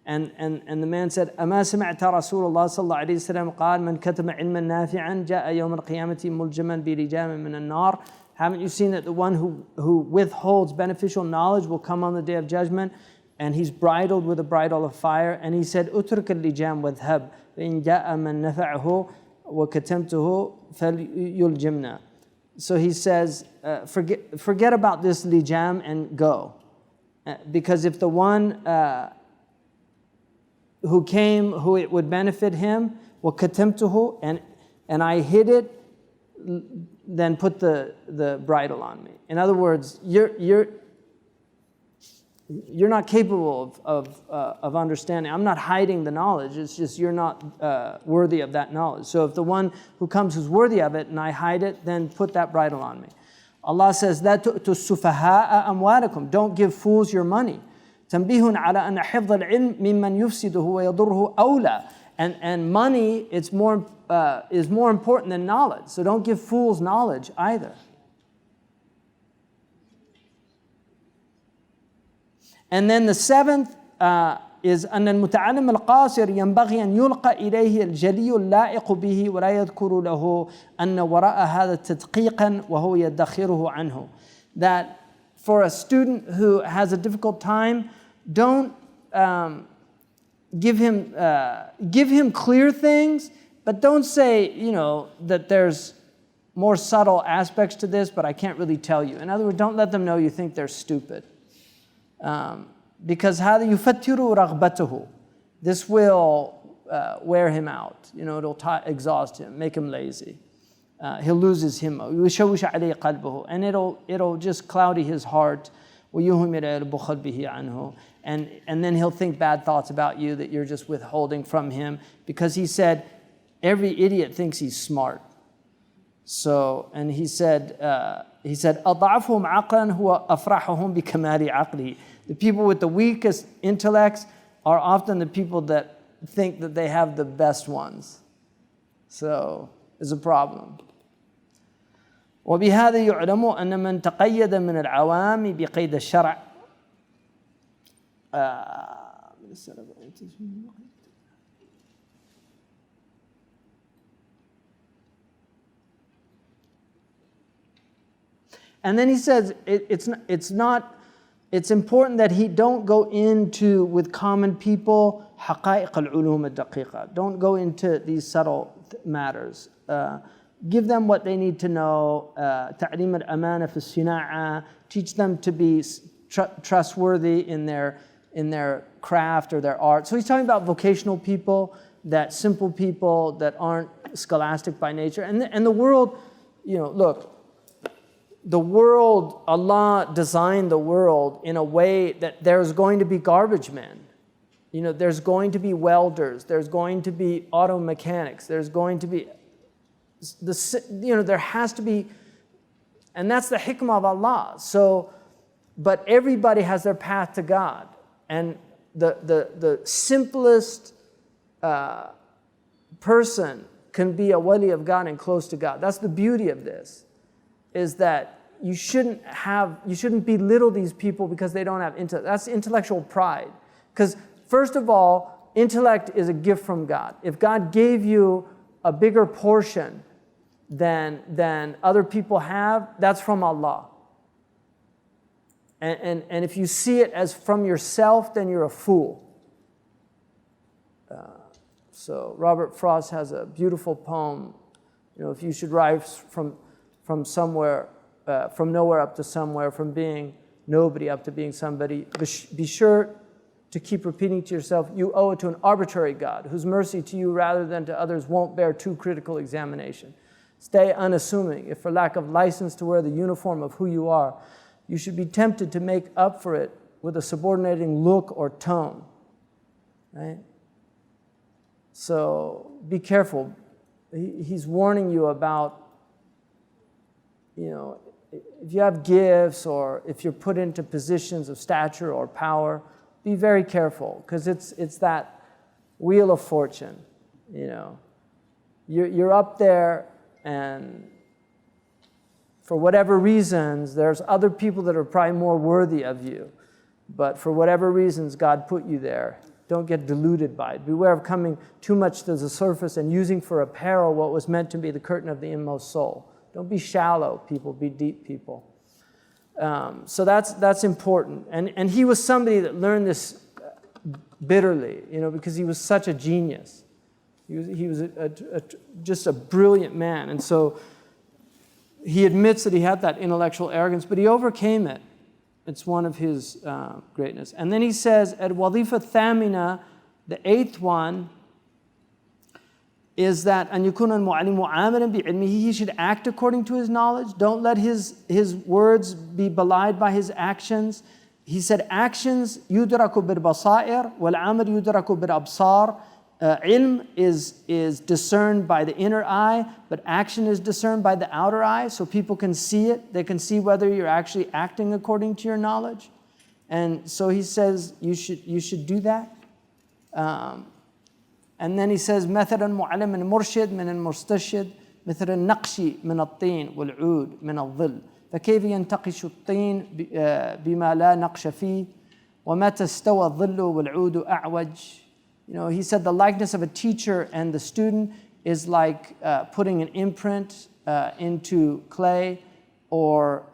And the man said, أما سمعت رسول الله صلى الله عليه وسلم قال من كتم علما نافعا جاء يوم القيامة ملجما بلجام من النار. Haven't you seen that the one who withholds beneficial knowledge will come on the day of judgment, and he's bridled with a bridle of fire? And he said, أترك اللجام واذهب فإن جاء من نفعه وكتمته فليلجمنا. So he says, forget about this lijam and go. Because if the one who came, who it would benefit him, وَكَتَمْتُهُ, and I hid it, then put the bridle on me. In other words, you're not capable of understanding. I'm not hiding the knowledge. It's just you're not worthy of that knowledge. So if the one who comes who's worthy of it and I hide it, then put that bridle on me. Allah says, لا تؤتوا السفهاء أموالكم. Don't give fools your money. تنبيه على أن حفظ العلم ممن يفسده ويضره أولى. And money is more important than knowledge. So don't give fools knowledge either. And then the seventh is أن المتعلم القاصر ينبغي أن يلقى إليه الجلي اللائق به ولا يذكر له أن وراء هذا تدقيقا وهو يدخره عنه. That for a student who has a difficult time, don't give him clear things, but don't say, that there's more subtle aspects to this, but I can't really tell you. In other words, don't let them know you think they're stupid. Because هذا يفتر رغبته. This will wear him out. It'll exhaust him, make him lazy. He'll lose his himma. يشوش عليه قلبه, and it'll just cloudy his heart. ويهمل البخل به عنه, and then he'll think bad thoughts about you that you're just withholding from him, because he said every idiot thinks he's smart. So, and he said أضعفهم عقلا هو أفرحهم بكمال عقله. The people with the weakest intellects are often the people that think that they have the best ones. So, it's a problem. وبهذا يعلم أن من تقيد من العوام بقيد الشرع And then he says it's important that he don't go into with common people حقائق العلوم الدقيقة. Don't go into these subtle matters. Give them what they need to know. تعليم الأمانة في الصناعة. Teach them to be trustworthy in their craft or their art. So he's talking about vocational people, that simple people that aren't scholastic by nature. And the world, look, the world, Allah designed the world in a way that there's going to be garbage men. There's going to be welders. There's going to be auto mechanics. There's going to be, there has to be, and that's the hikmah of Allah. So, but everybody has their path to God. And the simplest person can be a wali of God and close to God. That's the beauty of this, is that you shouldn't belittle these people because they don't have intellect. That's intellectual pride. Because first of all, intellect is a gift from God. If God gave you a bigger portion than other people have, that's from Allah. And if you see it as from yourself, then you're a fool. So Robert Frost has a beautiful poem. If you should rise from somewhere, from nowhere up to somewhere, from being nobody up to being somebody, be sure to keep repeating to yourself, you owe it to an arbitrary God, whose mercy to you rather than to others won't bear too critical examination. Stay unassuming, if for lack of license to wear the uniform of who you are, you should be tempted to make up for it with a subordinating look or tone, right? So be careful. He's warning you about, if you have gifts or if you're put into positions of stature or power, be very careful, because it's that wheel of fortune. You're up there, and for whatever reasons, there's other people that are probably more worthy of you. But for whatever reasons, God put you there. Don't get deluded by it. Beware of coming too much to the surface and using for apparel what was meant to be the curtain of the inmost soul. Don't be shallow people, be deep people. So that's important. And he was somebody that learned this bitterly, because he was such a genius. He was just a brilliant man. And so he admits that he had that intellectual arrogance, but he overcame it. It's one of his greatness. And then he says, at Wadifa Thamina, the eighth one, is that أن يكون المعلم عاملا بعلمه. He should act according to his knowledge. Don't let his words be belied by his actions. He said, actions يدرك بالبصائر والعمل يدرك بالأبصار. Ilm is discerned by the inner eye, but action is discerned by the outer eye, so people can see it. They can see whether you're actually acting according to your knowledge. And so he says you should do that. And then he says, مثلا معلم من مرشد من المستشد مثل النقش من الطين والعود من الظل فكيف ينتقش الطين بما لا نقش فيه ومتى استوى الظل والعود أعوج. He said the likeness of a teacher and the student is like putting an imprint into clay, or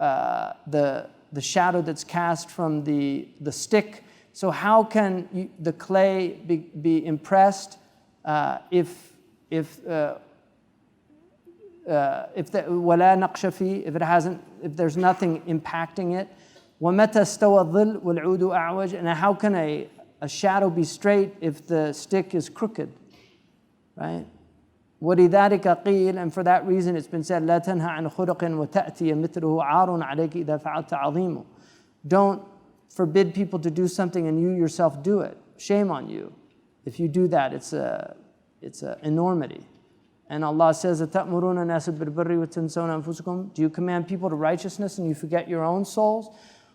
the shadow that's cast from the stick. So how can the clay be impressed if ولا نقش فيه, if there's nothing impacting it? ومتى استوى الظل والعود أعوج. And how can a shadow be straight if the stick is crooked, right? ولذلك قيل, and for that reason it's been said, لا تنهى عن خلق وتأتي مثله عار عليك إذا فعلت عظيمه. Don't forbid people to do something and you yourself do it. Shame on you. If you do that, it's an enormity. And Allah says, أَتَأْمُرُونَ النَّاسَ بِالْبِرِّ وَتَنْسَوْنَ أَنفُسَكُمْ. Do you command people to righteousness and you forget your own souls?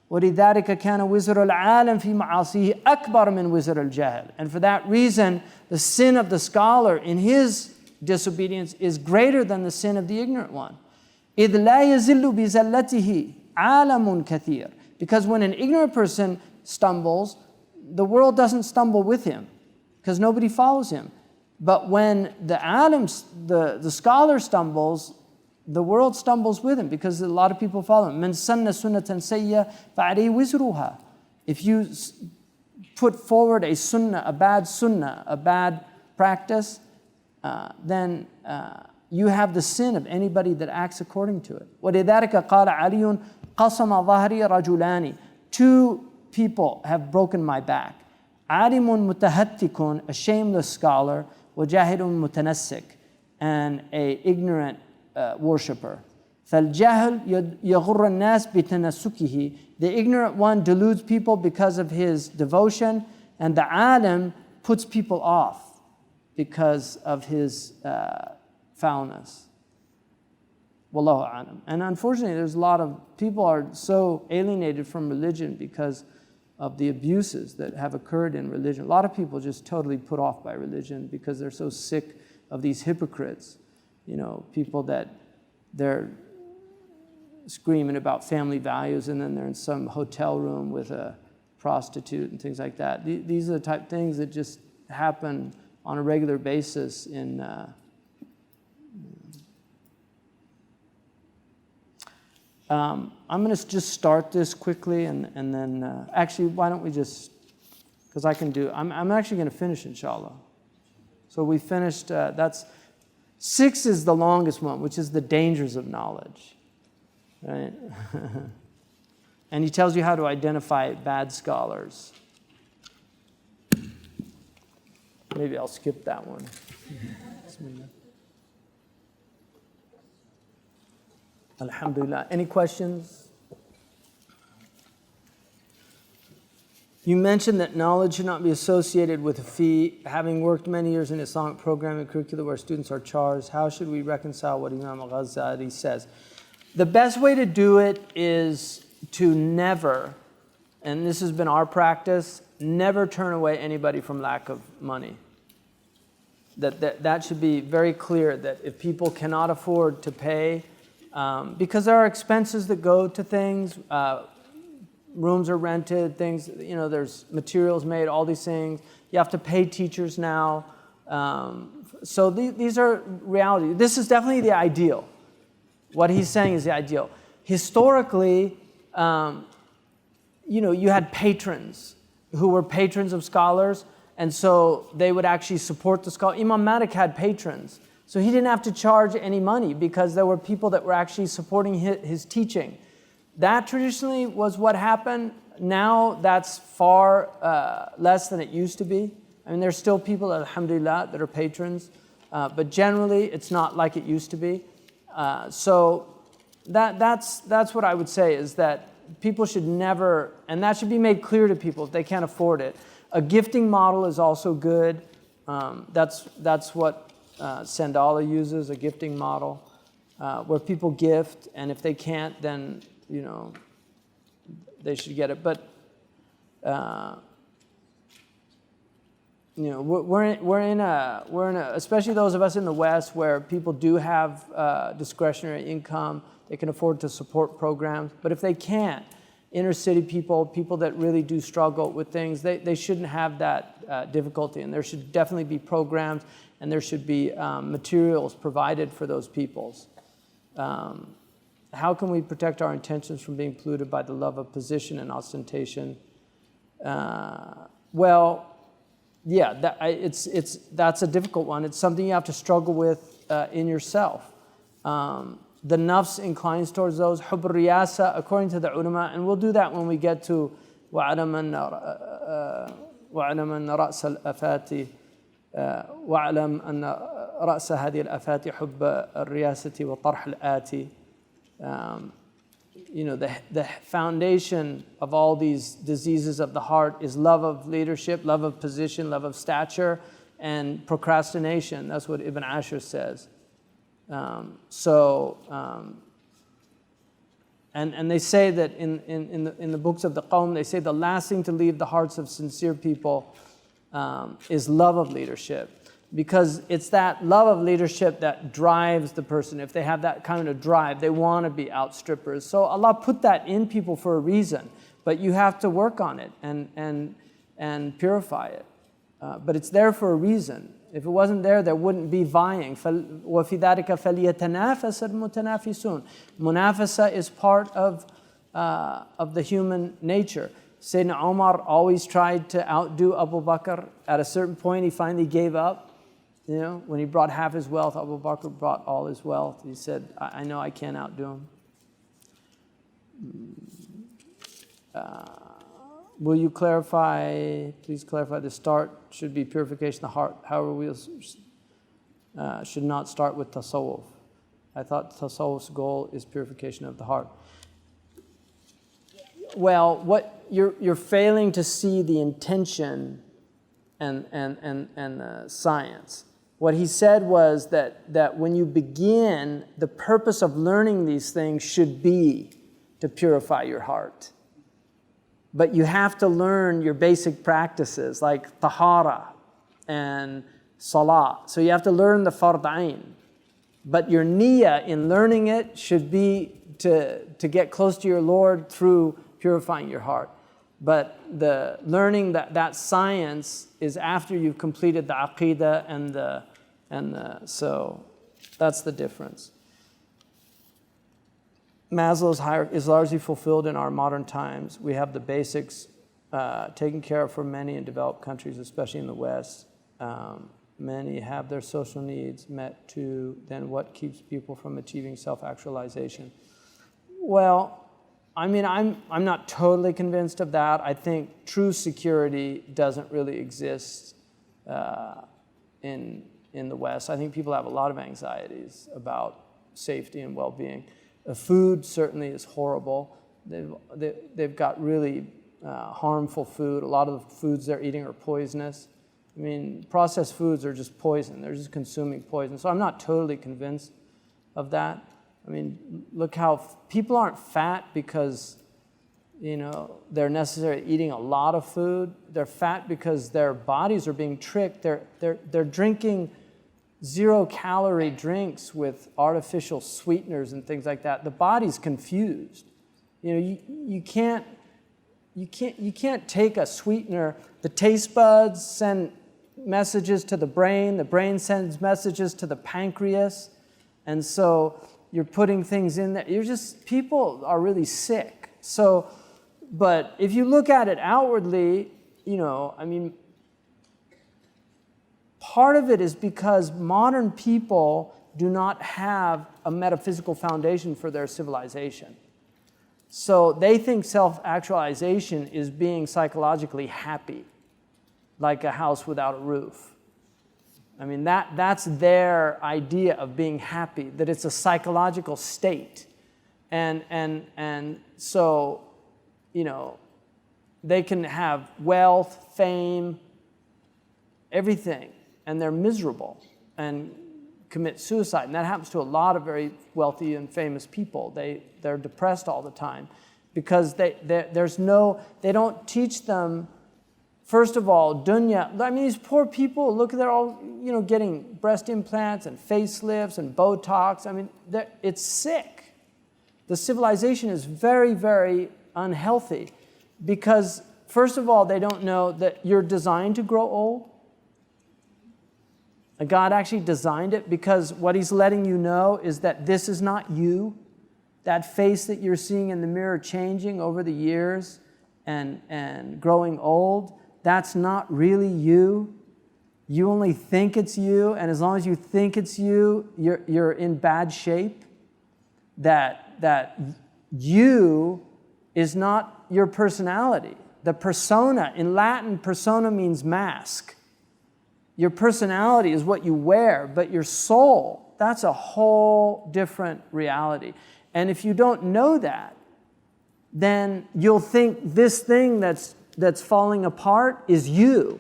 وَلِذَلِكَ كَانَ وِزْرُ الْعَالَمِ فِي مَعَاصِيهِ أَكْبَرَ مِنْ وِزْرِ الْجَهْلِ. And for that reason, the sin of the scholar in his disobedience is greater than the sin of the ignorant one. إِذْ لَا يَزِلُّ بِزَلَّتِهِ عَالَمٌ كَثِيرٌ. Because when an ignorant person stumbles, the world doesn't stumble with him because nobody follows him. But when the alim, the scholar stumbles, the world stumbles with him because a lot of people follow him. مَنْ سَنَّ سُنَّةً سَيِّئَةً فَعَلَيْهِ وِزْرُهَا. If you put forward a sunnah, a bad practice, then you have the sin of anybody that acts according to it. وَلِذَلِكَ قَالَ عَلِيٌّ قَصَمَ ظَهْرِي رَجُلَانِ. Two people have broken my back. عَالِمٌ مُتَهَتِّكٌ, a shameless scholar, وَجَاهِلٌ مُتَنَسِّكٌ, and a ignorant worshipper. فَالْجَاهِلْ يَغُرَّ النَّاسِ بِتَنَسُّكِهِ. The ignorant one deludes people because of his devotion, and the alim puts people off because of his foulness. Wallahu a'lam. And unfortunately, there's a lot of people are so alienated from religion because of the abuses that have occurred in religion. A lot of people just totally put off by religion because they're so sick of these hypocrites. People that they're screaming about family values and then they're in some hotel room with a prostitute and things like that. These are the type of things that just happen on a regular basis in I'm going to just start this quickly and then actually why don't we just, because I'm actually going to finish inshallah. So we finished, 6 is the longest one, which is the dangers of knowledge. Right? And he tells you how to identify bad scholars. Maybe I'll skip that one. Alhamdulillah. Any questions? You mentioned that knowledge should not be associated with a fee. Having worked many years in Islamic programming curricula where students are charged, how should we reconcile what Imam al-Ghazali says? The best way to do it is to never, and this has been our practice, never turn away anybody from lack of money. That should be very clear, that if people cannot afford to pay, because there are expenses that go to things, rooms are rented, things, there's materials made, all these things. You have to pay teachers now. So these are reality. This is definitely the ideal. What he's saying is the ideal. Historically, you had patrons who were patrons of scholars, and so they would actually support the scholar. Imam Malik had patrons, so he didn't have to charge any money because there were people that were actually supporting his teaching. That traditionally was what happened. Now that's far less than it used to be. I mean, there's still people, alhamdulillah, that are patrons, but generally it's not like it used to be. So that's what I would say, is that people should never, and that should be made clear to people if they can't afford it. A gifting model is also good. That's what Sandala uses, a gifting model, where people gift, and if they can't, then they should get it. But we're in a, especially those of us in the West where people do have discretionary income, they can afford to support programs. But if they can't, inner city people that really do struggle with things, they shouldn't have that difficulty. And there should definitely be programs, and there should be materials provided for those peoples. How can we protect our intentions from being polluted by the love of position and ostentation? Well, yeah, that's a difficult one. It's something you have to struggle with in yourself. The nafs inclines towards those. Hubb riyasa, according to the ulama, and we'll do that when we get to وَعْلَمَ أَنَّ رَأْسَ الْأَفَاتِ وَعْلَمْ أَنَّ رَأْسَ هَذِهِ الْأَفَاتِ حُبَّ الرِّيَاسَةِ وَطَرْحِ الْآتِ. The foundation of all these diseases of the heart is love of leadership, love of position, love of stature, and procrastination. That's what Ibn Ashur says. And they say that in the books of the Qawm, they say the last thing to leave the hearts of sincere people is love of leadership. Because it's that love of leadership that drives the person. If they have that kind of drive, they want to be outstrippers. So Allah put that in people for a reason, but you have to work on it. And and purify it. But it's there for a reason. If it wasn't there, there wouldn't be vying. وَفِي ذَلِكَ فَلْيَتَنَافَسَ الْمُتَنَافِسُونَ. Munafasa is part of the human nature. Sayyidina Umar always tried to outdo Abu Bakr. At a certain point, he finally gave up. You know, when he brought half his wealth, Abu Bakr brought all his wealth. He said, I know I can't outdo him. Will you clarify, please clarify, the start should be purification of the heart. However, we should not start with tasawwuf. I thought tasawwuf's goal is purification of the heart. Well, what you're failing to see the intention and the science. What he said was that when you begin, the purpose of learning these things should be to purify your heart. But you have to learn your basic practices like tahara and salah. So you have to learn the fard ain. But your niyyah in learning it should be to get close to your Lord through purifying your heart. But the learning that science is after you've completed the aqidah so that's the difference. Maslow's hierarchy is largely fulfilled in our modern times. We have the basics taken care of for many in developed countries, especially in the West. Many have their social needs met too. Then what keeps people from achieving self-actualization? Well, I mean, I'm not totally convinced of that. I think true security doesn't really exist in the West. I think people have a lot of anxieties about safety and well-being. Food certainly is horrible. They've got really harmful food. A lot of the foods they're eating are poisonous. I mean, processed foods are just poison. They're just consuming poison. So I'm not totally convinced of that. I mean, look how people aren't fat because, you know, they're necessarily eating a lot of food. They're fat because their bodies are being tricked. They're drinking 0-calorie drinks with artificial sweeteners and things like that. The body's confused. You know, you can't take a sweetener. The taste buds send messages to the brain sends messages to the pancreas, and so you're putting things in there. People are really sick. So, but if you look at it outwardly, you know, I mean, part of it is because modern people do not have a metaphysical foundation for their civilization. So they think self-actualization is being psychologically happy, like a house without a roof. I mean, that's their idea of being happy, that it's a psychological state. And so, you know, they can have wealth, fame, everything, and they're miserable and commit suicide. And that happens to a lot of very wealthy and famous people. They're depressed all the time because they don't teach them. First of all, dunya, I mean, these poor people, look, they're all, you know, getting breast implants and facelifts and Botox. I mean, it's sick. The civilization is very, very unhealthy because, first of all, they don't know that you're designed to grow old. God actually designed it because what he's letting you know is that this is not you. That face that you're seeing in the mirror changing over the years and growing old, that's not really you. You only think it's you, and as long as you think it's you, you're in bad shape. That you is not your personality. The persona, in Latin, persona means mask. Your personality is what you wear, but your soul, that's a whole different reality. And if you don't know that, then you'll think this thing that's falling apart is you.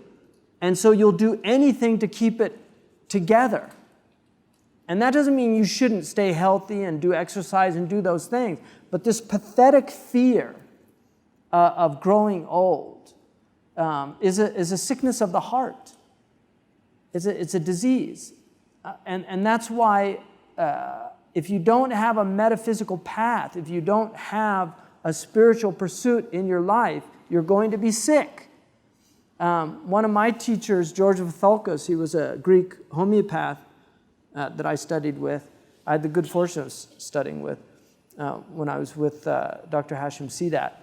And so you'll do anything to keep it together. And that doesn't mean you shouldn't stay healthy and do exercise and do those things. But this pathetic fear of growing old is a sickness of the heart. It's a disease. And that's why if you don't have a metaphysical path, if you don't have a spiritual pursuit in your life, you're going to be sick. One of my teachers, George Vathalkos, he was a Greek homeopath that I studied with. I had the good fortune of studying with when I was with Dr. Hashim Sidat,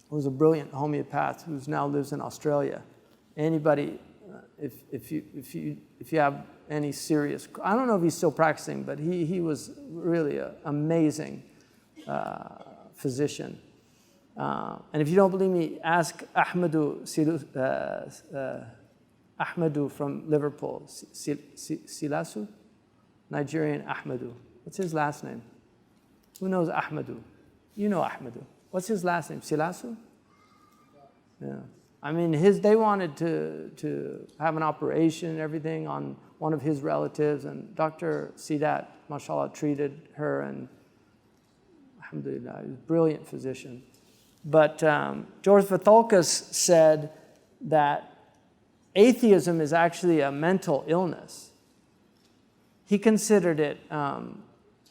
who was a brilliant homeopath who now lives in Australia. Anybody, if you have any serious, I don't know if he's still practicing, but he was really an amazing physician. And if you don't believe me, ask Ahmadu from Liverpool, Silasu, Nigerian Ahmadu. What's his last name? Who knows Ahmadu? You know Ahmadu. What's his last name? Silasu? Yeah. I mean, they wanted to have an operation and everything on one of his relatives, and Dr. Sidat, mashallah, treated her, and alhamdulillah, he was a brilliant physician. But George Vathalkos said that atheism is actually a mental illness. He considered it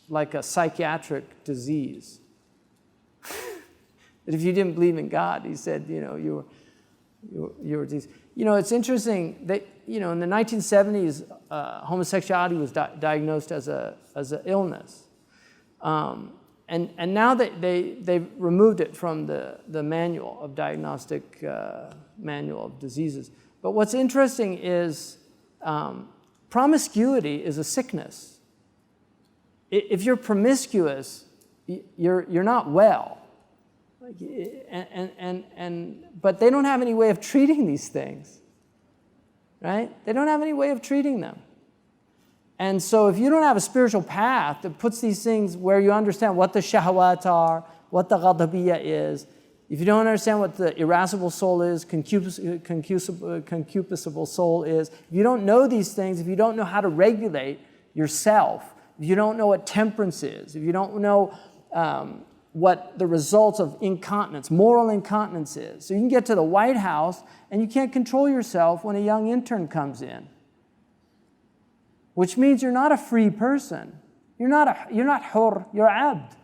like a psychiatric disease. That if you didn't believe in God, he said, you were diseased. It's interesting that, in the 1970s, homosexuality was diagnosed as an illness. And now they've removed it from the manual of diagnostic manual of diseases. But what's interesting is promiscuity is a sickness. If you're promiscuous, you're not well. But they don't have any way of treating these things, right? They don't have any way of treating them. And so if you don't have a spiritual path that puts these things where you understand what the shahwat are, what the ghadabiyya is, if you don't understand what the irascible soul is, concupiscible soul is, if you don't know these things, if you don't know how to regulate yourself, if you don't know what temperance is, if you don't know what the results of incontinence, moral incontinence is. So you can get to the White House and you can't control yourself when a young intern comes in. Which means you're not a free person. You're not hur, you're abd.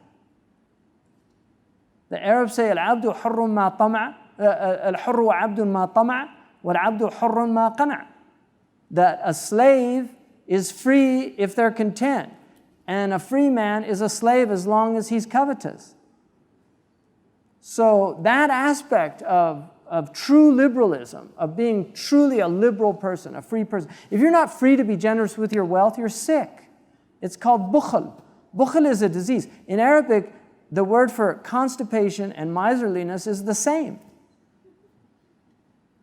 The Arabs say, al-abdu hurrun ma tama', al-hurru abdun ma tama', wal-abdu hurrun ma qana'. That a slave is free if they're content, and a free man is a slave as long as he's covetous. So that aspect of true liberalism, of being truly a liberal person, a free person. If you're not free to be generous with your wealth, you're sick. It's called bukhl. Bukhl is a disease. In Arabic, the word for constipation and miserliness is the same.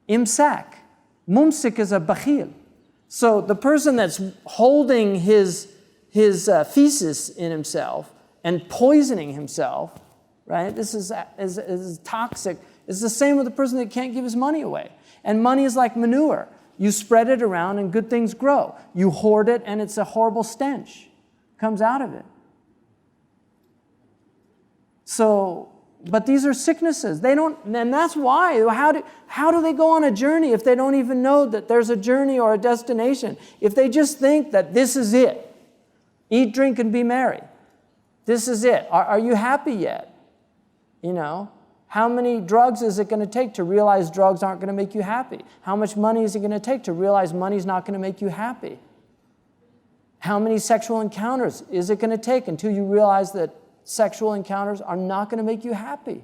Imsak. Mumsik is a bakhil. So the person that's holding his feces in himself and poisoning himself, right? This is toxic. It's the same with the person that can't give his money away. And money is like manure. You spread it around and good things grow. You hoard it and it's a horrible stench. Comes out of it. So, but these are sicknesses. They don't, and that's why. How do they go on a journey if they don't even know that there's a journey or a destination? If they just think that this is it. Eat, drink, and be merry. This is it. Are you happy yet? How many drugs is it going to take to realize drugs aren't going to make you happy? How much money is it going to take to realize money's not going to make you happy? How many sexual encounters is it going to take until you realize that sexual encounters are not going to make you happy?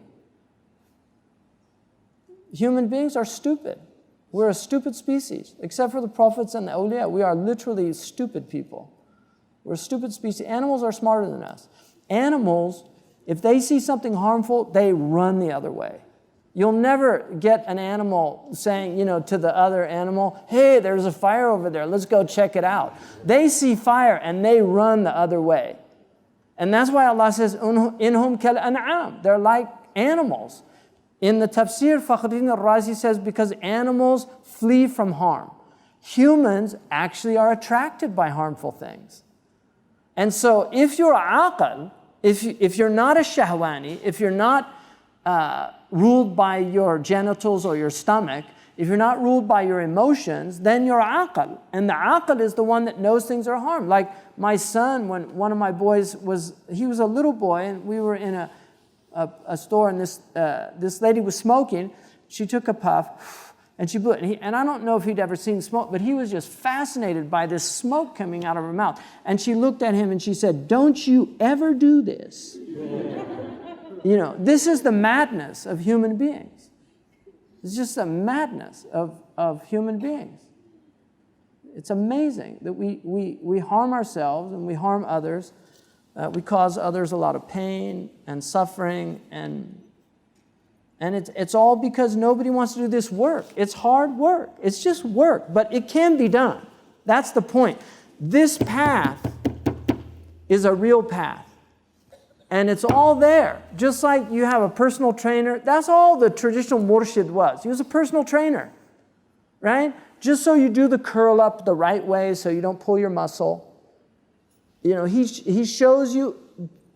Human beings are stupid. We're a stupid species. Except for the prophets and the awliya, we are literally stupid people. We're a stupid species. Animals are smarter than us. Animals, if they see something harmful, they run the other way. You'll never get an animal saying, to the other animal, hey, there's a fire over there, let's go check it out. They see fire and they run the other way. And that's why Allah says, inhum kal an'am. They're like animals. In the tafsir, Fakhruddin al-Razi says, because animals flee from harm. Humans actually are attracted by harmful things. And so if you're aqal, if you're not a shahwani, if you're not ruled by your genitals or your stomach, if you're not ruled by your emotions, then you're aqal. And the aqal is the one that knows things are harm. Like my son, when one of my boys he was a little boy, and we were in a store, and this lady was smoking. She took a puff, And she blew it. And I don't know if he'd ever seen smoke, but he was just fascinated by this smoke coming out of her mouth. And she looked at him and she said, "Don't you ever do this." You know, this is the madness of human beings. It's just the madness of human beings. It's amazing that we harm ourselves and we harm others. We cause others a lot of pain and suffering, and it's all because nobody wants to do this work. It's hard work. It's just work, but it can be done. That's the point. This path is a real path. And it's all there. Just like you have a personal trainer. That's all the traditional murshid was. He was a personal trainer, right? Just so you do the curl up the right way so you don't pull your muscle. You know, he shows you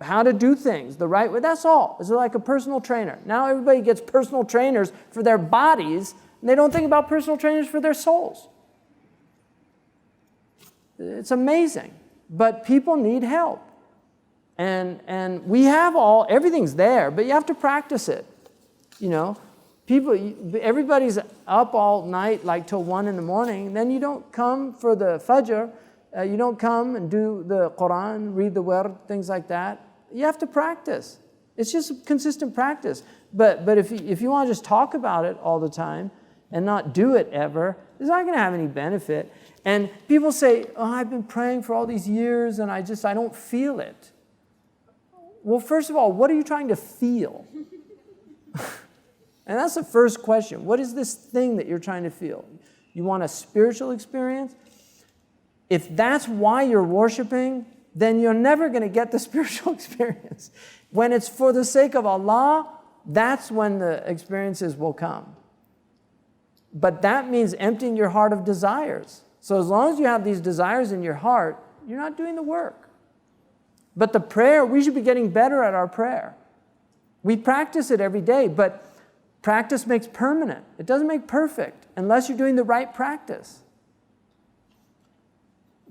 how to do things the right way. That's all. It's like a personal trainer. Now everybody gets personal trainers for their bodies, and they don't think about personal trainers for their souls. It's amazing. But people need help. And we have everything's there, but you have to practice it. You know, everybody's up all night, like till 1 a.m. Then you don't come for the Fajr. You don't come and do the Quran, read the Wird, things like that. You have to practice. It's just a consistent practice. But if you want to just talk about it all the time and not do it ever, it's not going to have any benefit. And people say, "Oh, I've been praying for all these years and I don't feel it." Well, first of all, what are you trying to feel? And that's the first question. What is this thing that you're trying to feel? You want a spiritual experience? If that's why you're worshiping, then you're never going to get the spiritual experience. When it's for the sake of Allah, that's when the experiences will come. But that means emptying your heart of desires. So as long as you have these desires in your heart, you're not doing the work. But the prayer, we should be getting better at our prayer. We practice it every day, but practice makes permanent. It doesn't make perfect unless you're doing the right practice.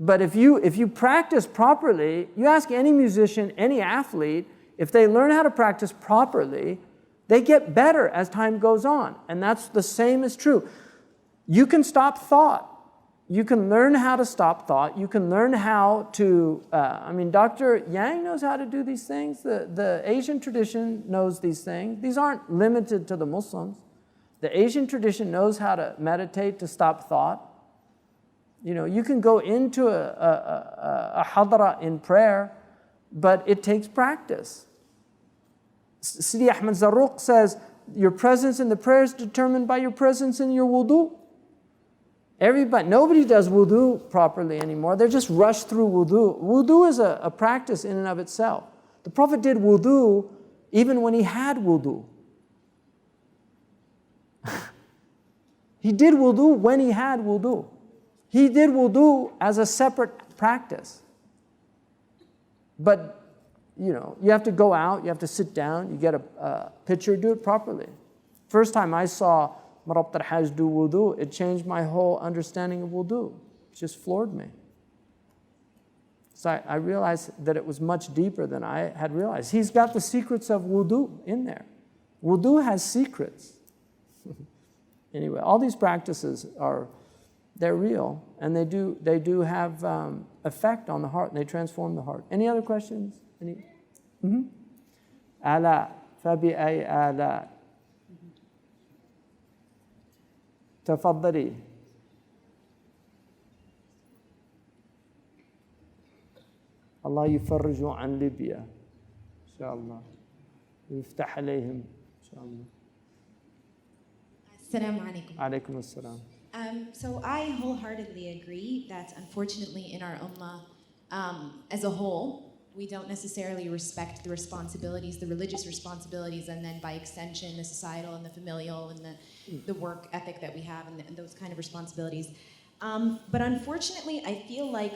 But if you practice properly, you ask any musician, any athlete, if they learn how to practice properly, they get better as time goes on. And that's the same is true. You can stop thought. You can learn how to stop thought. You can learn how to, Dr. Yang knows how to do these things. The Asian tradition knows these things. These aren't limited to the Muslims. The Asian tradition knows how to meditate, to stop thought. You know, you can go into a hadra in prayer, but it takes practice. Sidi Ahmed Zarruq says, your presence in the prayer is determined by your presence in your wudu. Nobody does wudu properly anymore. They just rush through wudu. Wudu is a practice in and of itself. The Prophet did wudu even when he had wudu. He did wudu when he had wudu. He did wudu as a separate practice. But, you know, you have to go out, you have to sit down, you get a picture, do it properly. First time I saw Marabt al-Hajj do wudu, it changed my whole understanding of wudu. It just floored me. So I realized that it was much deeper than I had realized. He's got the secrets of wudu in there. Wudu has secrets. Anyway, all these practices they're real, and they do have effect on the heart, and they transform the heart. Any other questions? Any? Ala, fabi'ay ala. تفضلي. الله يفرج عن ليبيا إن شاء الله ويفتح عليهم إن شاء الله. Assalamu alaikum. عليكم السلام. So I wholeheartedly agree that unfortunately in our ummah as a whole, we don't necessarily respect the responsibilities, the religious responsibilities, and then by extension, the societal and the familial and the work ethic that we have and those kind of responsibilities. But unfortunately, I feel like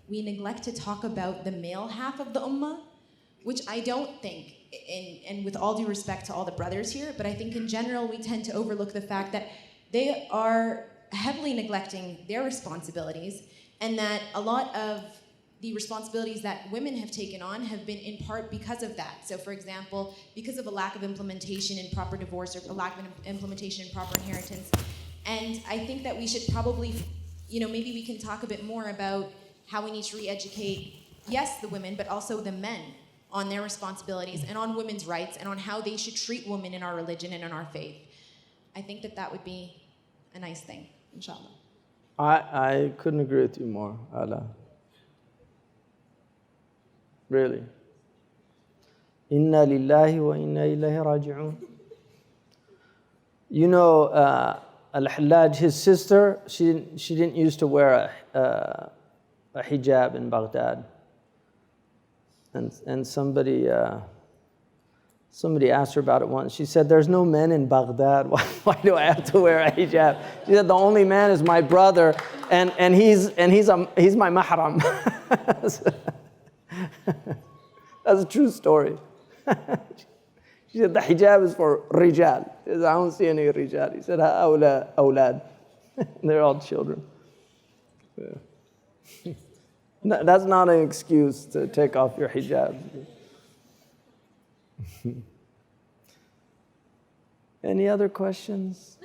we neglect to talk about the male half of the ummah, which I don't think, and with all due respect to all the brothers here, but I think in general, we tend to overlook the fact that they are heavily neglecting their responsibilities, and that a lot of the responsibilities that women have taken on have been in part because of that. So for example, because of a lack of implementation in proper divorce or a lack of implementation in proper inheritance, And I think that we should probably, maybe we can talk a bit more about how we need to re-educate, yes, the women, but also the men on their responsibilities and on women's rights and on how they should treat women in our religion and in our faith. I think that would be a nice thing, inshallah. I couldn't agree with you more, Ala. Really. Inna lillahi wa inna ilayhi raji'un. You know, Al-Hallaj, his sister, she didn't used to wear a hijab in Baghdad. And somebody asked her about it once. She said, "There's no men in Baghdad. Why do I have to wear a hijab?" She said, "The only man is my brother, and he's my mahram." That's a true story. She said, "The hijab is for rijal." She said, "I don't see any rijal." He said, "Ha'ula awlad." They're all children. Yeah. That's not an excuse to take off your hijab. Any other questions?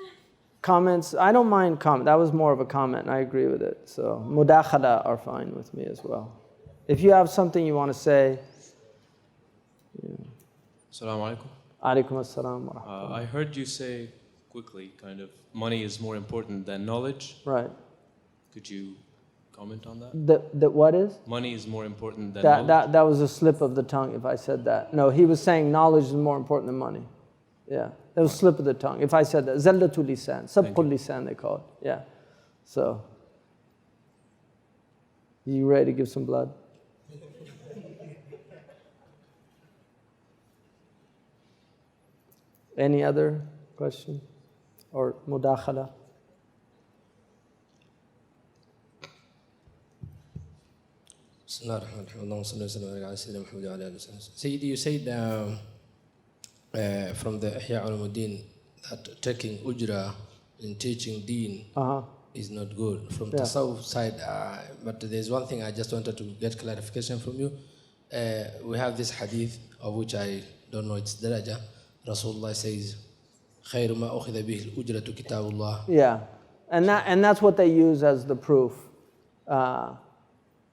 Comments? I don't mind comment. That was more of a comment, and I agree with it. So mudakhala are fine with me as well. If you have something you want to say. Assalamu alaikum. Alaikum assalam wa rahmatullah. I heard you say quickly, kind of, money is more important than knowledge. Right. Could you comment on that? That what is? Money is more important than knowledge. That was a slip of the tongue if I said that. No, he was saying knowledge is more important than money. Yeah, that was a slip of the tongue. If I said that, zallatul lisan, sabqul lisan they call it. Yeah. So, you ready to give some blood? Any other question or mudakhala? Sayyidi, you said from the Ihya Ulumuddin that taking ujra in teaching deen is not good. From Tasawwuf side, but there's one thing I just wanted to get clarification from you. We have this hadith of which I don't know its daraja. Rasulullah says, خَيْرُ مَا أُخِذَ بِهِ الْأُجْرَةُ كِتَابُ اللَّهِ. Yeah, and that's what they use as the proof.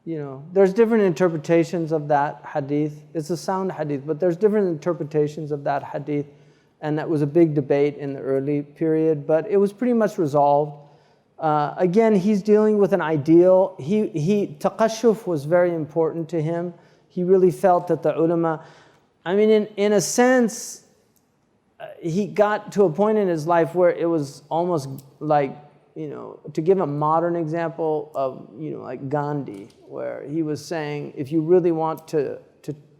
There's different interpretations of that hadith. It's a sound hadith, but there's different interpretations of that hadith, and that was a big debate in the early period, but it was pretty much resolved. Again, he's dealing with an ideal. Taqashuf was very important to him. He really felt that the ulama, in a sense, he got to a point in his life where it was almost like, to give a modern example of, like Gandhi, where he was saying, if you really want to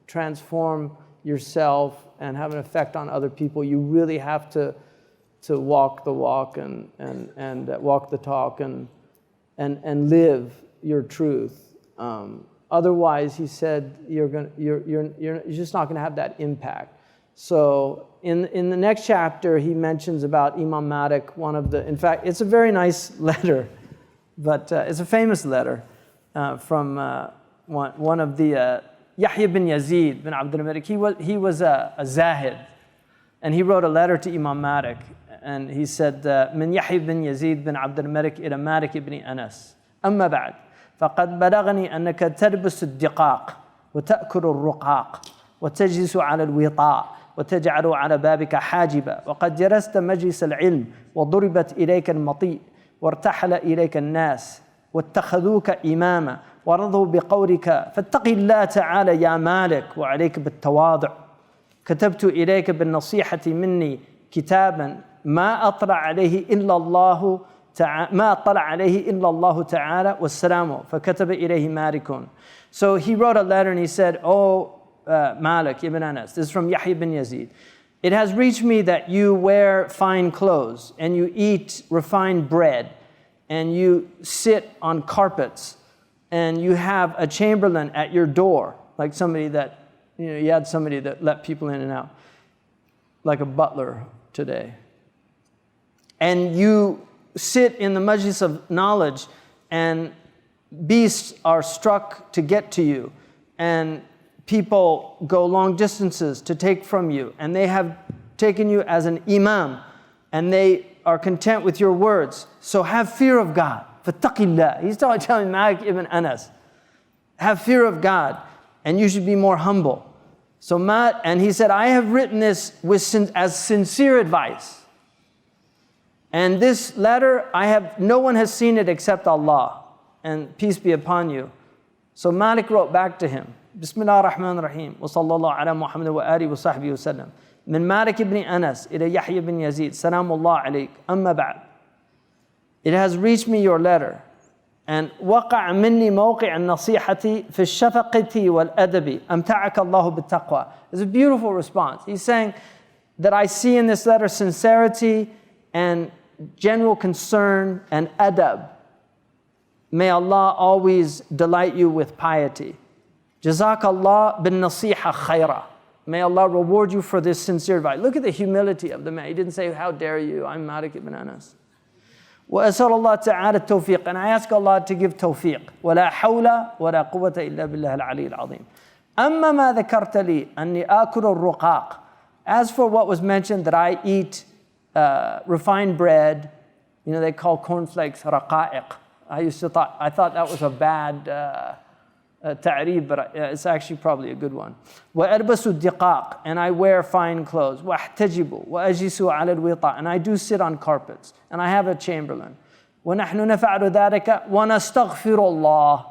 transform yourself and have an effect on other people, you really have to walk the walk and walk the talk and live your truth. Otherwise, he said, you're just not going to have that impact. So in the next chapter, he mentions about Imam Malik, in fact, it's a very nice letter, but it's a famous letter from one of the, Yahya bin Yazid bin Abdul Malik. He was a zahid, and he wrote a letter to Imam Malik, and he said, من يحيى بن يزيد بن عبد الملك إلى مالك بن أنس أما بعد فقد بلغني أنك تلبس الدقاق وتأكل الرقاق وتجلس على الوطاء وتجعل على بابك حاجبا وقد جلست مجلس العلم وضربت إليك المطيء وارتحل إليك الناس واتخذوك إماما ورضوا بقولك فاتق الله تعالى يا مالك وعليك بالتواضع كتبت إليك بالنصيحة مني كتابا ما أطلع عليه إلا الله تعالى والسلام فكتب إليه مالك. So he wrote a letter and he said, Malik ibn Anas, this is from Yahya bin Yazid. It has reached me that you wear fine clothes and you eat refined bread and you sit on carpets and you have a chamberlain at your door, like somebody that, you had somebody that let people in and out, like a butler today. And you sit in the majlis of knowledge and beasts are struck to get to you and people go long distances to take from you, and they have taken you as an imam, and they are content with your words. So have fear of God. فَاتَّقِ اللَّهِ. He's telling Malik ibn Anas, have fear of God, and you should be more humble. So and he said, I have written this as sincere advice. And this letter, no one has seen it except Allah, and peace be upon you. So Malik wrote back to him, Bismillah ar-Rahman ar-Rahim, wa sallallahu ala Muhammad wa alihi wa sahbihi wa sallam. من مالك ibn Anas إلى يحيى بن يزيد سلام الله عليك أما بعد. It has reached me your letter, and وقع مني موقع النصيحة في الشفقة والأدب أمتعك الله بالتقوى. It's a beautiful response. He's saying that I see in this letter sincerity and general concern and adab. May Allah always delight you with piety. Jazakallah bin nasiha khayra. May Allah reward you for this sincere advice. Look at the humility of the man. He didn't say, how dare you, I'm Malik ibn Anas. وأسأل الله تعالى التوفيق. And I ask Allah to give tawfiq. ولا حول ولا قوة إلا بالله العلي العظيم. أما ما ذكرت لي أني آكل الرقاق. As for what was mentioned that I eat refined bread, they call cornflakes raqa'iq. I thought that was a bad ta'rib, but it's actually probably a good one. وَأَلْبَسُ الدِّقَاقِ. And I wear fine clothes. وَأَحْتَجِبُ وَأَجِسُ عَلَى الْوِطَاءِ. And I do sit on carpets. And I have a chamberlain. وَنَحْنُ نَفْعَلُ ذَلِكَ وَنَسْتَغْفِرُ اللَّهِ.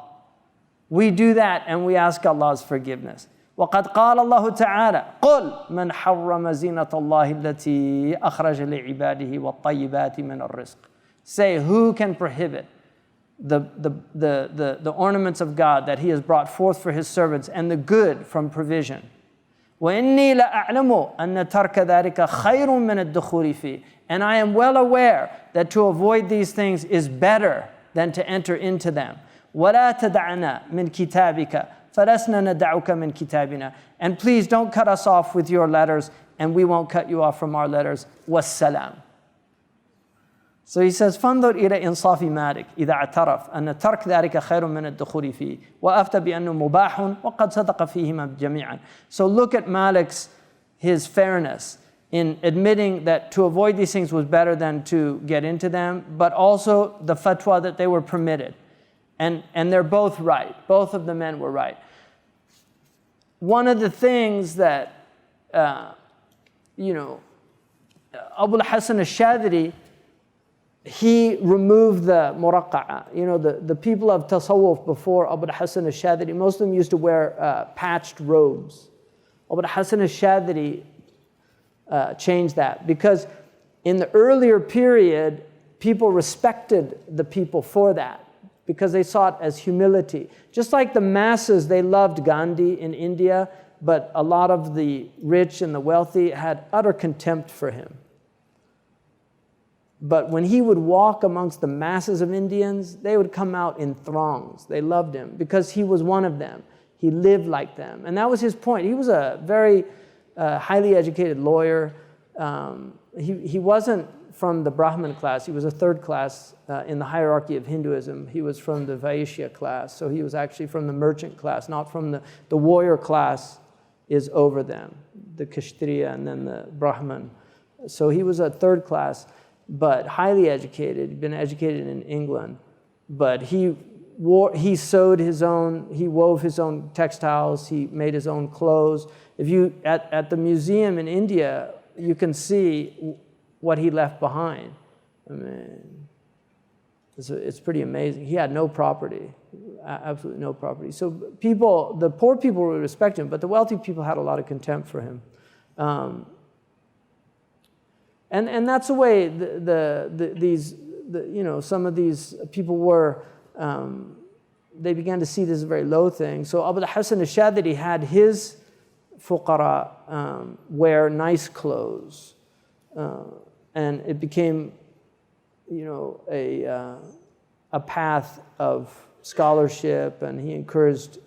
We do that and we ask Allah's forgiveness. وَقَدْ قَالَ اللَّهُ تَعَالَى قُلْ مَنْ حَرَّمَ زِينَةَ اللَّهِ الَّتِي أَخْرَجَ لِعِبَادِهِ وَالطَّيِّبَاتِ مِنَ الرِّزْقِ. Say, who can prohibit the ornaments of God that He has brought forth for His servants and the good from provision? وَإِنِّي لَأَعْلَمُ أَنَّ تَرْكَ ذَلِكَ خَيْرٌ مِنَ الدُّخُولِ فِيهِ. And I am well aware that to avoid these things is better than to enter into them. وَلَا تَدَعْنَا مِنْ كِتَابِكَ فَلَسْنَا نَدَعُكَ مِنْ كِتَابِنَا. And please don't cut us off with your letters, and we won't cut you off from our letters. وَالسَّلَامُ. So he says, فانظر إلى إنصاف مالك إذا اعترف أن ترك ذلك خير من الدخول فيه وأفتى بأنه مباح وقد صدق فيهما جميعا. So look at Malik's, his fairness in admitting that to avoid these things was better than to get into them, but also the fatwa that they were permitted. And they're both right. Both of the men were right. One of the things that, Abu al-Hasan al-Shadhili, he removed the muraqa'a. The people of Tasawwuf before Abu al-Hasan al-Shadhili, most of them used to wear patched robes. Abu al-Hasan al-Shadhili changed that because in the earlier period, people respected the people for that because they saw it as humility. Just like the masses, they loved Gandhi in India, but a lot of the rich and the wealthy had utter contempt for him. But when he would walk amongst the masses of Indians, they would come out in throngs. They loved him because he was one of them. He lived like them. And that was his point. He was a very highly educated lawyer. He wasn't from the Brahmin class. He was a third class in the hierarchy of Hinduism. He was from the Vaishya class. So he was actually from the merchant class, not from the warrior class is over them, the Kshatriya and then the Brahmin. So he was a third class, but highly educated. He'd been educated in England, but he sewed his own, he wove his own textiles, he made his own clothes. If you, at the museum in India, you can see what he left behind. I mean, it's pretty amazing. He had no property, absolutely no property. So the poor people would respect him, but the wealthy people had a lot of contempt for him. And that's the way some of these people were, they began to see this as a very low thing. So Abu al-Hasan al-Shadhili had his fuqara wear nice clothes. And it became, a path of scholarship, and he encouraged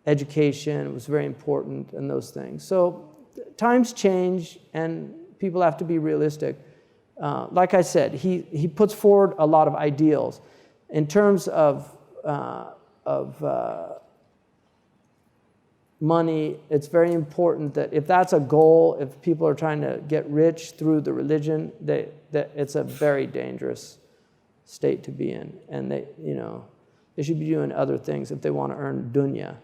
education. It was very important, and those things. So times change, and people have to be realistic. Like I said, he puts forward a lot of ideals money, it's very important that if that's a goal, if people are trying to get rich through the religion, that it's a very dangerous state to be in. And they should be doing other things if they want to earn dunya.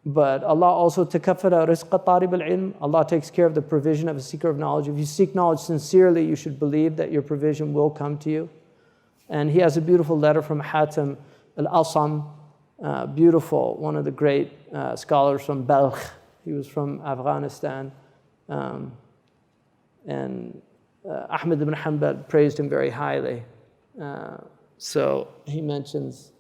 But Allah also takaffala rizqa talib al-ilm. Allah takes care of the provision of a seeker of knowledge. If you seek knowledge sincerely, you should believe that your provision will come to you. And he has a beautiful letter from Hatim al-Asam, beautiful, one of the great scholars from Balkh. He was from Afghanistan. And Ahmad ibn Hanbal praised him very highly. So he mentions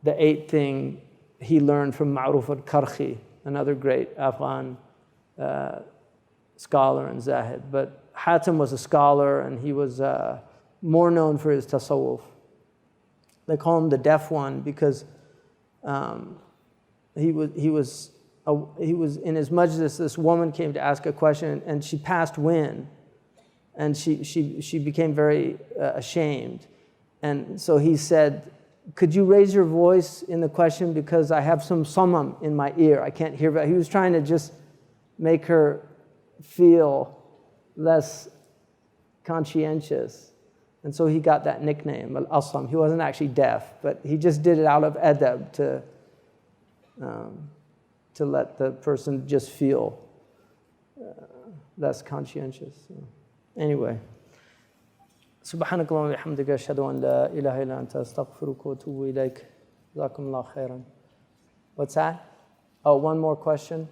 the 8 things he learned from Ma'ruf al-Karkhi, another great Afghan scholar and zahid. But Hatim was a scholar, and he was more known for his tasawwuf. They call him the deaf one because he was in his majlis. This woman came to ask a question, and she passed wind, and she became very ashamed. And so he said, "Could you raise your voice in the question, because I have some summum in my ear, I can't hear." He was trying to just make her feel less conscientious. And so he got that nickname, Al-Asam. He wasn't actually deaf, but he just did it out of adab to let the person just feel less conscientious. So, anyway. سبحانك اللهم وبحمدك أشهد أن لا إله إلا أنت أستغفرك وأتوب إليك. جزاكم الله خيرا. What's that? Oh, one more question?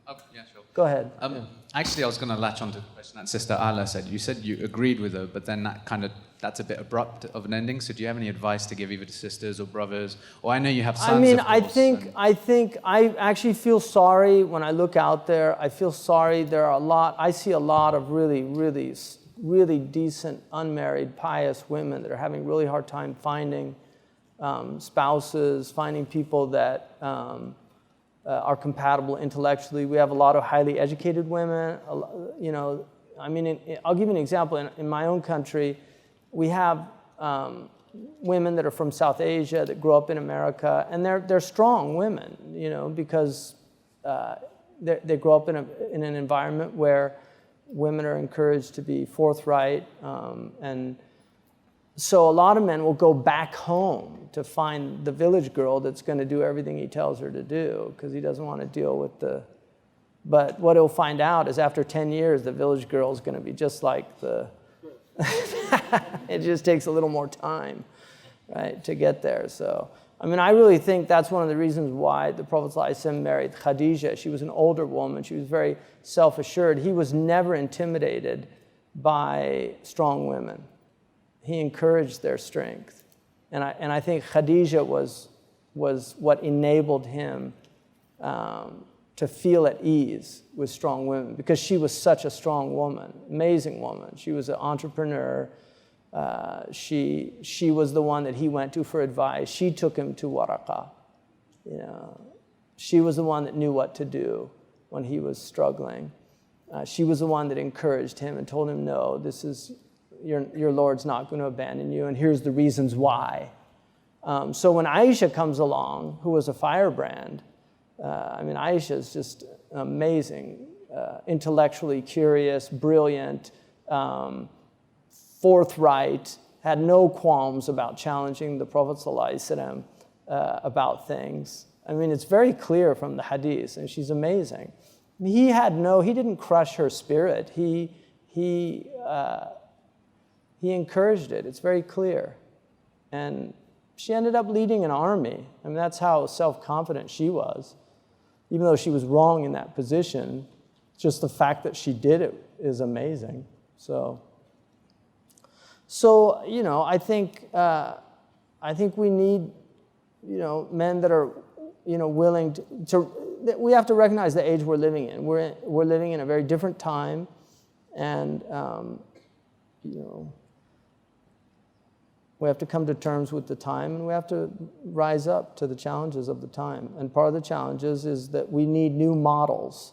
Oh, yeah, sure. Go ahead. Actually, I was going to latch on to the question that Sister Ala said. You said you agreed with her, but then that's a bit abrupt of an ending. So do you have any advice to give either to sisters or brothers? Or I know you have sons, I mean, of course, I actually feel sorry when I look out there. I feel sorry. I see a lot of really decent, unmarried, pious women that are having really hard time finding spouses, finding people that are compatible intellectually. We have a lot of highly educated women. I'll give you an example. In my own country, we have women that are from South Asia that grew up in America, and they're strong women, because they grow up in an environment where women are encouraged to be forthright, and so a lot of men will go back home to find the village girl that's going to do everything he tells her to do, because he doesn't want to deal with but what he'll find out is after 10 years, the village girl is going to be just like it just takes a little more time, right, to get there. So, I really think that's one of the reasons why the Prophet ﷺ married Khadija. She was an older woman. She was very self-assured. He was never intimidated by strong women. He encouraged their strength. And I think Khadija was what enabled him to feel at ease with strong women, because she was such a strong woman, amazing woman. She was an entrepreneur. She was the one that he went to for advice. She took him to Waraqa. She was the one that knew what to do when he was struggling. She was the one that encouraged him and told him, "No, this is your Lord's not going to abandon you, and here's the reasons why." So when Aisha comes along, who was a firebrand, Aisha is just amazing, intellectually curious, brilliant, forthright, had no qualms about challenging the Prophet ﷺ about things. It's very clear from the hadith, and she's amazing. He didn't crush her spirit. He encouraged it. It's very clear. And she ended up leading an army. That's how self-confident she was. Even though she was wrong in that position, just the fact that she did it is amazing. So I think we need, men that are, willing we have to recognize the age we're living in. We're living in a very different time, and we have to come to terms with the time, and we have to rise up to the challenges of the time. And part of the challenges is that we need new models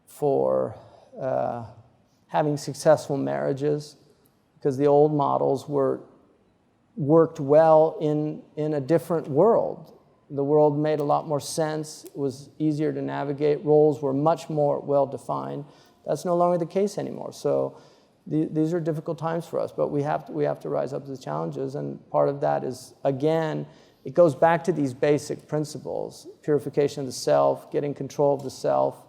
for having successful marriages, because the old models worked well in a different world. the world made a lot more sense, it was easier to navigate, roles were much more well-defined. That's no longer the case anymore. So these are difficult times for us, but we have to rise up to the challenges, and part of that is, again, it goes back to these basic principles: purification of the self, getting control of the self,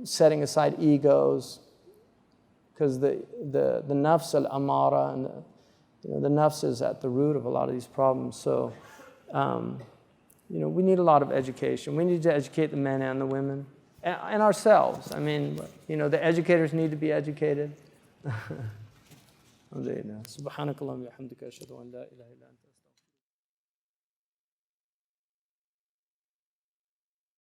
setting aside egos, because the nafs al-amara and the nafs is at the root of a lot of these problems. So, we need a lot of education. We need to educate the men and the women, and ourselves. I mean, the educators need to be educated. Alhamdulillah. Subhanakallahumma wa bihamdika ashhadu an la ilaha illa anta astaghfiruka.